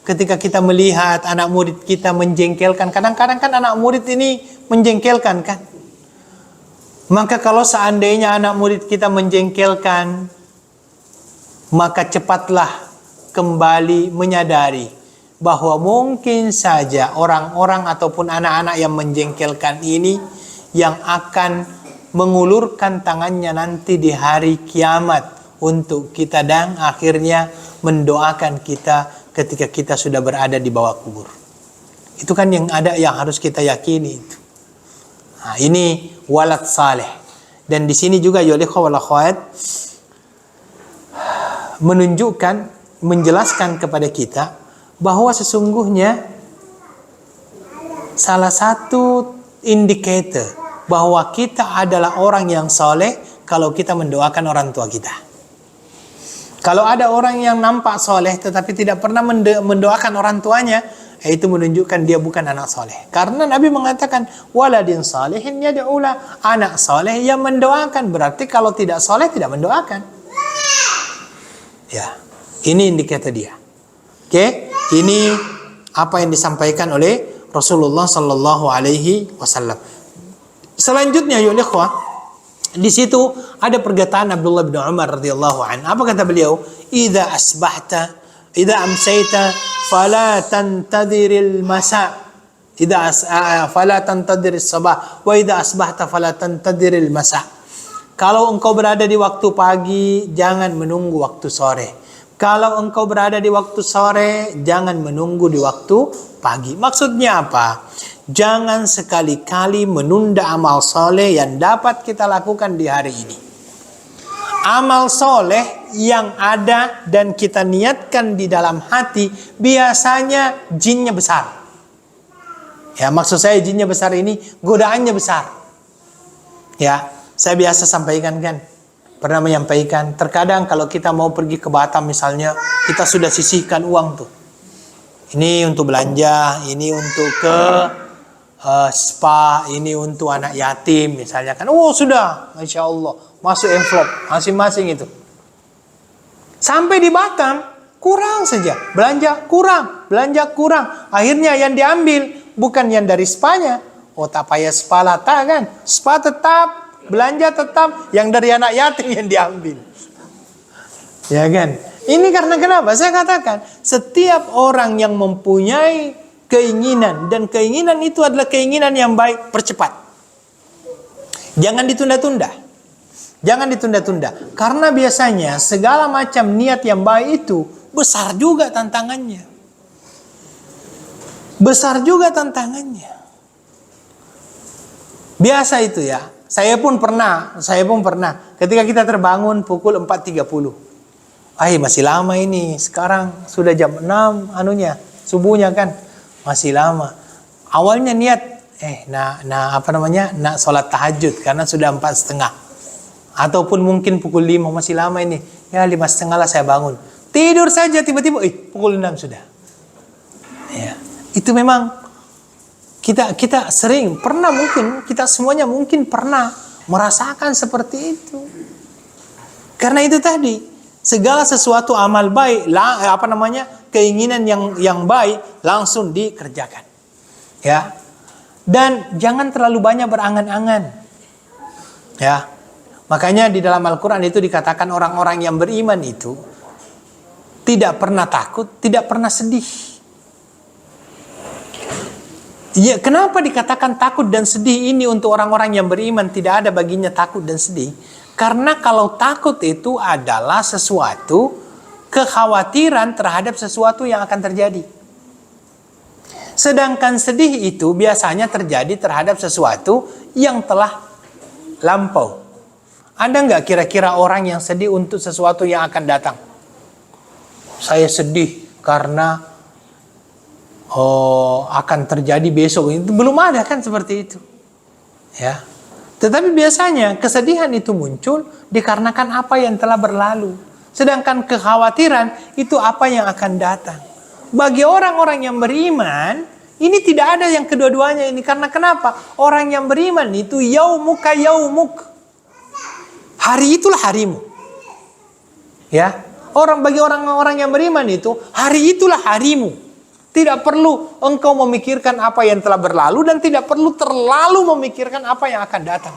ketika kita melihat anak murid kita menjengkelkan, kadang-kadang kan anak murid ini menjengkelkan kan. Maka kalau seandainya anak murid kita menjengkelkan, maka cepatlah kembali menyadari bahwa mungkin saja orang-orang ataupun anak-anak yang menjengkelkan ini yang akan mengulurkan tangannya nanti di hari kiamat untuk kita dan akhirnya mendoakan kita ketika kita sudah berada di bawah kubur. Itu kan yang ada, yang harus kita yakini itu. Nah, ini walad saleh. Dan di sini juga ya ikhwah wal akhwat menunjukkan, menjelaskan kepada kita bahwa sesungguhnya salah satu indikator bahwa kita adalah orang yang soleh kalau kita mendoakan orang tua kita. Kalau ada orang yang nampak soleh tetapi tidak pernah mendoakan orang tuanya, itu menunjukkan dia bukan anak soleh. Karena Nabi mengatakan waladin salihin yad'ula, anak soleh yang mendoakan. Berarti kalau tidak soleh tidak mendoakan. Ya, ini indikator dia. Oke, ini apa yang disampaikan oleh Rasulullah Sallallahu Alaihi Wasallam. Selanjutnya ya ikhwah, di situ ada perkataan Abdullah bin Umar radhiyallahu an. Apa kata beliau? Idza asbahta, idza amsayta, fala tantadiril masa. Fala tantadiril sabah, wa idza asbahta fala tantadiril masa. Kalau engkau berada di waktu pagi, jangan menunggu waktu sore. Kalau engkau berada di waktu sore, jangan menunggu di waktu pagi. Maksudnya apa? Jangan sekali-kali menunda amal soleh yang dapat kita lakukan di hari ini. Amal soleh yang ada dan kita niatkan di dalam hati, biasanya jinnya besar. Ya, maksud saya jinnya besar ini, godaannya besar. Ya, saya biasa sampaikan kan, pernah menyampaikan, terkadang kalau kita mau pergi ke Batam misalnya, kita sudah sisihkan uang tuh. Ini untuk belanja, ini untuk ke spa, ini untuk anak yatim misalnya kan. Oh sudah, Masya Allah, masuk envelope masing-masing itu. Sampai di Batam, kurang saja. Belanja kurang. Akhirnya yang diambil bukan yang dari spanya. Oh tak payah spa lata kan. Spa tetap, belanja tetap, yang dari anak yatim yang diambil. Ya kan? Ini karena kenapa? Saya katakan, setiap orang yang mempunyai keinginan, dan keinginan itu adalah keinginan yang baik, percepat. Jangan ditunda-tunda. Jangan ditunda-tunda. Karena biasanya segala macam niat yang baik itu besar juga tantangannya. Besar juga tantangannya. Biasa itu ya. Saya pun pernah. Ketika kita terbangun pukul 4.30. Masih lama ini. Sekarang sudah jam 6 subuhnya kan. Masih lama. Awalnya niat nak sholat tahajud karena sudah 4.30. Ataupun mungkin pukul 5 masih lama ini. Ya 5.30 lah saya bangun. Tidur saja tiba-tiba pukul 6 sudah. Ya, itu memang kita sering pernah, mungkin kita semuanya mungkin pernah merasakan seperti itu. Karena itu tadi, segala sesuatu amal baik, keinginan yang baik langsung dikerjakan. Ya. Dan jangan terlalu banyak berangan-angan. Ya. Makanya di dalam Al-Qur'an itu dikatakan orang-orang yang beriman itu tidak pernah takut, tidak pernah sedih. Ya, kenapa dikatakan takut dan sedih ini untuk orang-orang yang beriman? Tidak ada baginya takut dan sedih. Karena kalau takut itu adalah sesuatu kekhawatiran terhadap sesuatu yang akan terjadi. Sedangkan sedih itu biasanya terjadi terhadap sesuatu yang telah lampau. Ada nggak kira-kira orang yang sedih untuk sesuatu yang akan datang? Saya sedih karena akan terjadi besok. Itu belum ada kan seperti itu. Ya. Tetapi biasanya kesedihan itu muncul dikarenakan apa yang telah berlalu. Sedangkan kekhawatiran itu apa yang akan datang. Bagi orang-orang yang beriman, ini tidak ada yang kedua-duanya ini. Karena kenapa? Orang yang beriman itu yaumuka yaumuk. Hari itulah harimu. Ya. Bagi orang-orang yang beriman itu, hari itulah harimu. Tidak perlu engkau memikirkan apa yang telah berlalu dan tidak perlu terlalu memikirkan apa yang akan datang.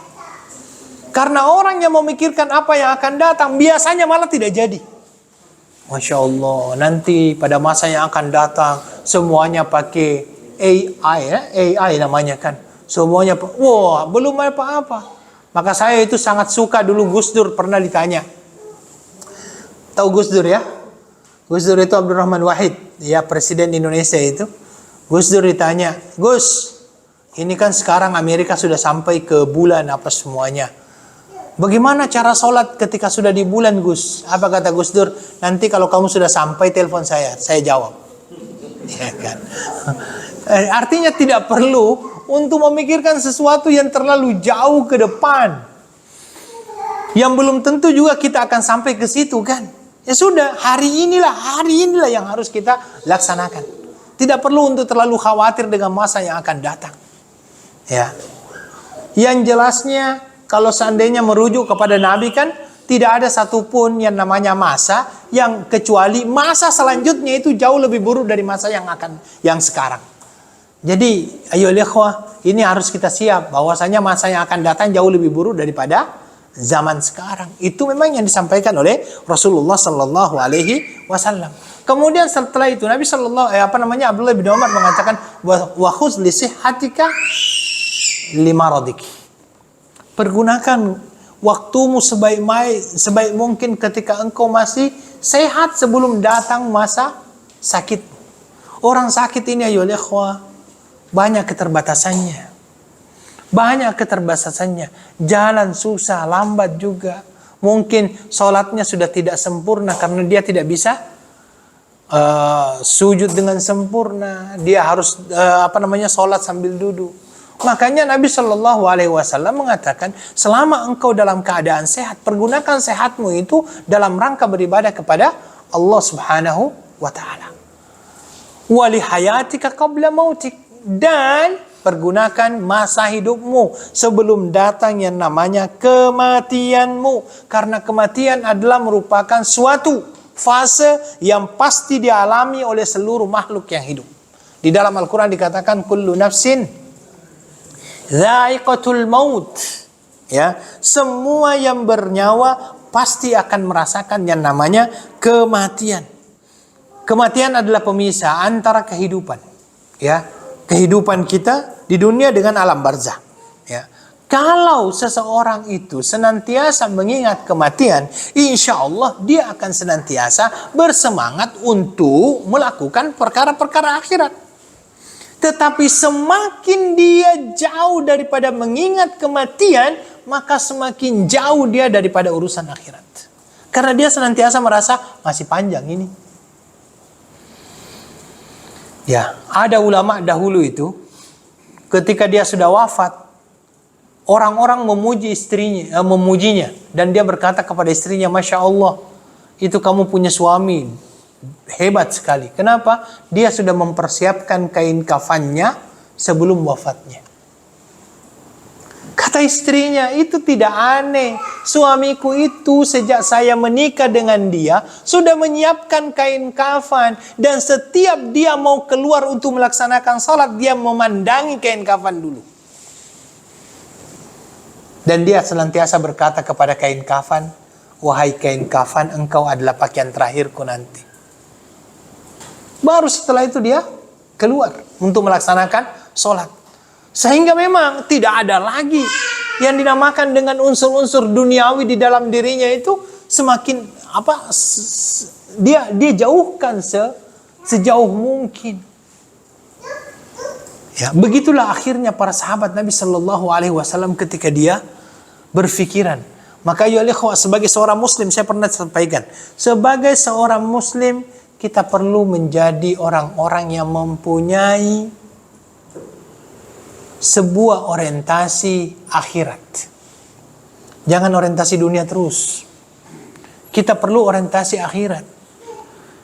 Karena orang yang memikirkan apa yang akan datang biasanya malah tidak jadi. Masya Allah, nanti pada masa yang akan datang semuanya pakai AI, AI namanya kan. Semuanya, belum apa-apa. Maka saya itu sangat suka dulu Gus Dur pernah ditanya. Tahu Gus Dur ya? Gus Dur itu Abdurrahman Wahid, ya presiden Indonesia itu. Gus Dur ditanya, Gus, ini kan sekarang Amerika sudah sampai ke bulan apa semuanya. Bagaimana cara sholat ketika sudah di bulan, Gus? Apa kata Gus Dur? Nanti kalau kamu sudah sampai telepon saya jawab. Ya kan? Artinya tidak perlu untuk memikirkan sesuatu yang terlalu jauh ke depan. Yang belum tentu juga kita akan sampai ke situ kan. Ya sudah, hari inilah yang harus kita laksanakan. Tidak perlu untuk terlalu khawatir dengan masa yang akan datang. Ya. Yang jelasnya kalau seandainya merujuk kepada Nabi kan tidak ada satupun yang namanya masa yang kecuali masa selanjutnya itu jauh lebih buruk dari masa yang sekarang. Jadi, ayo ikhwah, ini harus kita siap bahwasanya masa yang akan datang jauh lebih buruk daripada zaman sekarang. Itu memang yang disampaikan oleh Rasulullah sallallahu alaihi wasallam. Kemudian setelah itu Nabi Abdullah bin Umar mengatakan wa khudz li sihhatika limaradiki. Pergunakan waktumu sebaik mungkin ketika engkau masih sehat sebelum datang masa sakit. Orang sakit ini ayo ikhwah banyak keterbatasannya. Jalan susah, lambat juga. Mungkin sholatnya sudah tidak sempurna karena dia tidak bisa sujud dengan sempurna. Dia harus sholat sambil duduk. Makanya Nabi Shallallahu Alaihi Wasallam mengatakan, selama engkau dalam keadaan sehat, pergunakan sehatmu itu dalam rangka beribadah kepada Allah Subhanahu Wa Taala. Wali hayatika qabla mautik, dan pergunakan masa hidupmu sebelum datang yang namanya kematianmu. Karena kematian adalah merupakan suatu fase yang pasti dialami oleh seluruh makhluk yang hidup. Di dalam Al-Quran dikatakan kullu nafsin dha'iqatul maut. Ya, semua yang bernyawa pasti akan merasakan yang namanya kematian. Kematian adalah pemisah antara kehidupan, ya, kehidupan kita di dunia dengan alam barzah. Ya. Kalau seseorang itu senantiasa mengingat kematian, insya Allah dia akan senantiasa bersemangat untuk melakukan perkara-perkara akhirat. Tetapi semakin dia jauh daripada mengingat kematian, maka semakin jauh dia daripada urusan akhirat. Karena dia senantiasa merasa masih panjang ini. Ya, ada ulama dahulu itu ketika dia sudah wafat, orang-orang memujinya, dan dia berkata kepada istrinya, Masya Allah, itu kamu punya suami hebat sekali. Kenapa? Dia sudah mempersiapkan kain kafannya sebelum wafatnya. Kata istrinya, itu tidak aneh. Suamiku itu sejak saya menikah dengan dia sudah menyiapkan kain kafan, dan setiap dia mau keluar untuk melaksanakan salat, dia memandangi kain kafan dulu. Dan dia senantiasa berkata kepada kain kafan, wahai kain kafan, engkau adalah pakaian terakhirku nanti. Baru setelah itu dia keluar untuk melaksanakan salat. Sehingga memang tidak ada lagi yang dinamakan dengan unsur-unsur duniawi di dalam dirinya itu semakin dia jauhkan sejauh mungkin. Ya, begitulah akhirnya para sahabat Nabi Shallallahu Alaihi Wasallam ketika dia berfikiran. Maka ya ikhwah, sebagai seorang muslim, saya pernah sampaikan, sebagai seorang muslim kita perlu menjadi orang-orang yang mempunyai sebuah orientasi akhirat. Jangan orientasi dunia terus. Kita perlu orientasi akhirat.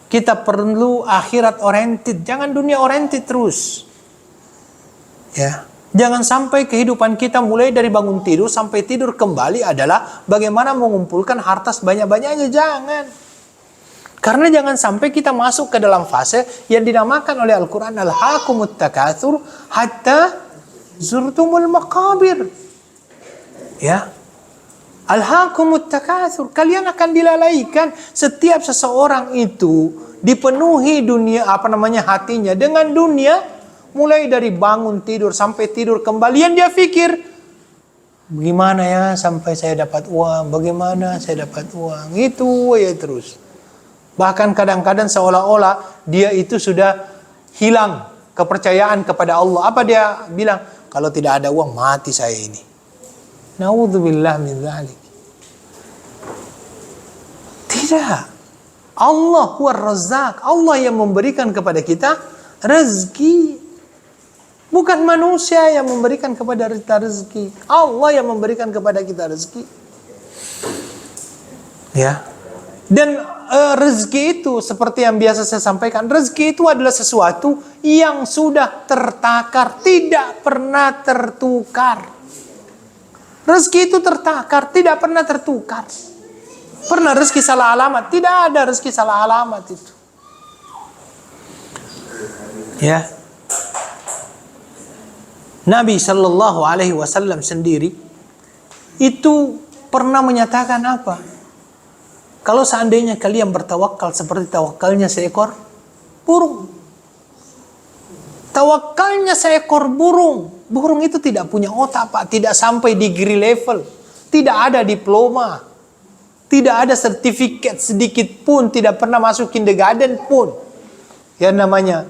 Kita perlu akhirat oriented, jangan dunia oriented terus. Ya, jangan sampai kehidupan kita mulai dari bangun tidur sampai tidur kembali adalah bagaimana mengumpulkan harta sebanyak-banyaknya, jangan. Karena jangan sampai kita masuk ke dalam fase yang dinamakan oleh Al-Quran Alhaakumut takatsur hatta zurtumul maqabir. Ya. Alhaakumut takatsur, kalian akan dilalaikan. Setiap seseorang itu dipenuhi hatinya dengan dunia, mulai dari bangun tidur sampai tidur kembali. Yang dia pikir Bagaimana ya sampai saya dapat uang? Bagaimana saya dapat uang? Itu ya terus. Bahkan kadang-kadang seolah-olah dia itu sudah hilang kepercayaan kepada Allah. Apa dia bilang? Kalau tidak ada uang mati saya ini. Naudzubillah min dzalik. Tidak. Allah huwar razzaq. Allah yang memberikan kepada kita rezeki. Bukan manusia yang memberikan kepada kita rezeki. Allah yang memberikan kepada kita rezeki. Ya. Dan rezeki itu seperti yang biasa saya sampaikan, rezeki itu adalah sesuatu yang sudah tertakar, tidak pernah tertukar. Rezeki itu tertakar, tidak pernah tertukar. Pernah rezeki salah alamat? Tidak ada rezeki salah alamat itu. Ya. Nabi Shallallahu Alaihi Wasallam sendiri itu pernah menyatakan apa? Kalau seandainya kalian bertawakal seperti tawakalnya seekor burung. Tawakalnya seekor burung. Burung itu tidak punya otak, Pak. Tidak sampai degree level. Tidak ada diploma. Tidak ada sertifikat sedikit pun. Tidak pernah masuk kindergarten pun. Yang namanya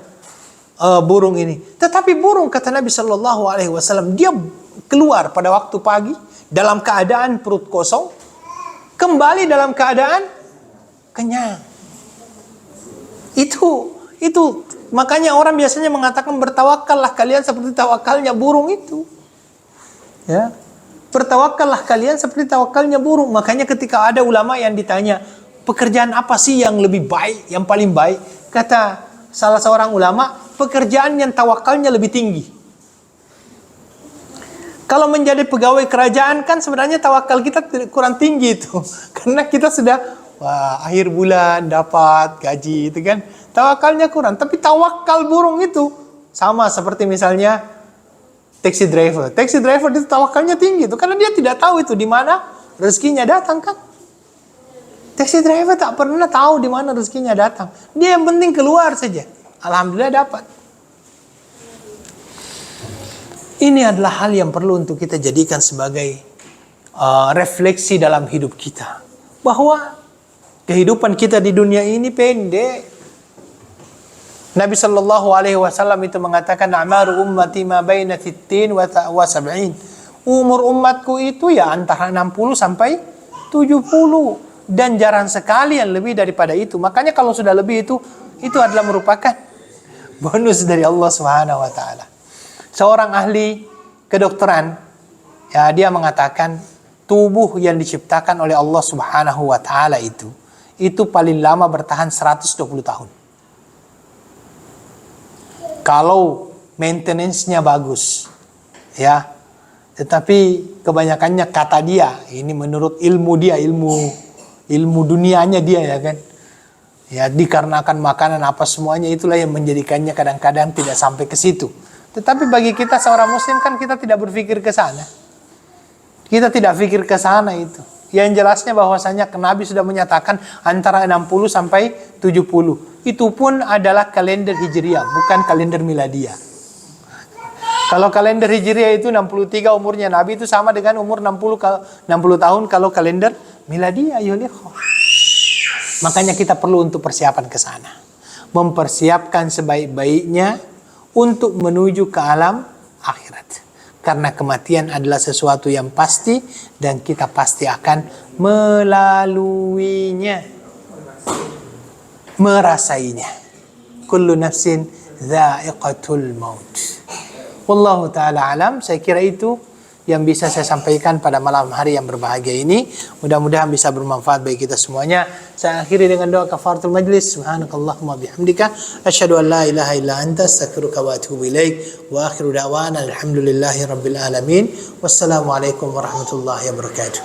burung ini. Tetapi burung, kata Nabi Shallallahu Alaihi Wasallam, dia keluar pada waktu pagi dalam keadaan perut kosong, kembali dalam keadaan kenyang. Itu makanya orang biasanya mengatakan bertawakallah kalian seperti tawakalnya burung itu. Ya. Bertawakallah kalian seperti tawakalnya burung. Makanya ketika ada ulama yang ditanya, pekerjaan apa sih yang lebih baik, yang paling baik? Kata salah seorang ulama, pekerjaan yang tawakalnya lebih tinggi. Kalau menjadi pegawai kerajaan kan sebenarnya tawakal kita kurang tinggi itu. Karena kita sudah akhir bulan dapat gaji itu kan. Tawakalnya kurang. Tapi tawakal burung itu sama seperti misalnya taxi driver. Taxi driver itu tawakalnya tinggi itu karena dia tidak tahu itu di mana rezekinya datang kan. Taxi driver tak pernah tahu di mana rezekinya datang. Dia yang penting keluar saja. Alhamdulillah dapat. Ini adalah hal yang perlu untuk kita jadikan sebagai refleksi dalam hidup kita. Bahwa kehidupan kita di dunia ini pendek. Nabi Shallallahu Alaihi Wasallam itu mengatakan, "A'maru ummati ma baina 60 wa 70." Umur umatku itu ya antara 60 sampai 70. Dan jarang sekali yang lebih daripada itu. Makanya kalau sudah lebih itu adalah merupakan bonus dari Allah Subhanahu wa taala. Seorang ahli kedokteran ya dia mengatakan tubuh yang diciptakan oleh Allah Subhanahu wa taala itu paling lama bertahan 120 tahun. Kalau maintenance-nya bagus. Ya. Tetapi kebanyakannya kata dia, ini menurut ilmu dia, ilmu dunianya dia ya kan. Ya, dikarenakan makanan apa semuanya itulah yang menjadikannya kadang-kadang tidak sampai ke situ. Tetapi bagi kita seorang muslim kan kita tidak berpikir ke sana. Kita tidak pikir ke sana itu. Yang jelasnya bahwasanya Nabi sudah menyatakan antara 60 sampai 70. Itu pun adalah kalender Hijriah, bukan kalender Miladiah. Kalau kalender Hijriah itu 63 umurnya Nabi itu sama dengan umur 60 tahun kalau kalender Miladiah. Makanya kita perlu untuk persiapan ke sana. Mempersiapkan sebaik-baiknya untuk menuju ke alam akhirat. Karena kematian adalah sesuatu yang pasti dan kita pasti akan melaluinya. Merasainya. Kullu nafsin dha'iqatul maut. Wallahu ta'ala alam. Saya kira itu yang bisa saya sampaikan pada malam hari yang berbahagia ini. Mudah-mudahan bisa bermanfaat bagi kita semuanya. Saya akhiri dengan doa kafaratul majlis. Subhanakallahumma bihamdika asyhadu an la ilaha illa anta astaghfiruka wa atubu ilaik. Wa akhiru da'wana alhamdulillahi rabbil alamin. Wassalamualaikum warahmatullahi wabarakatuh.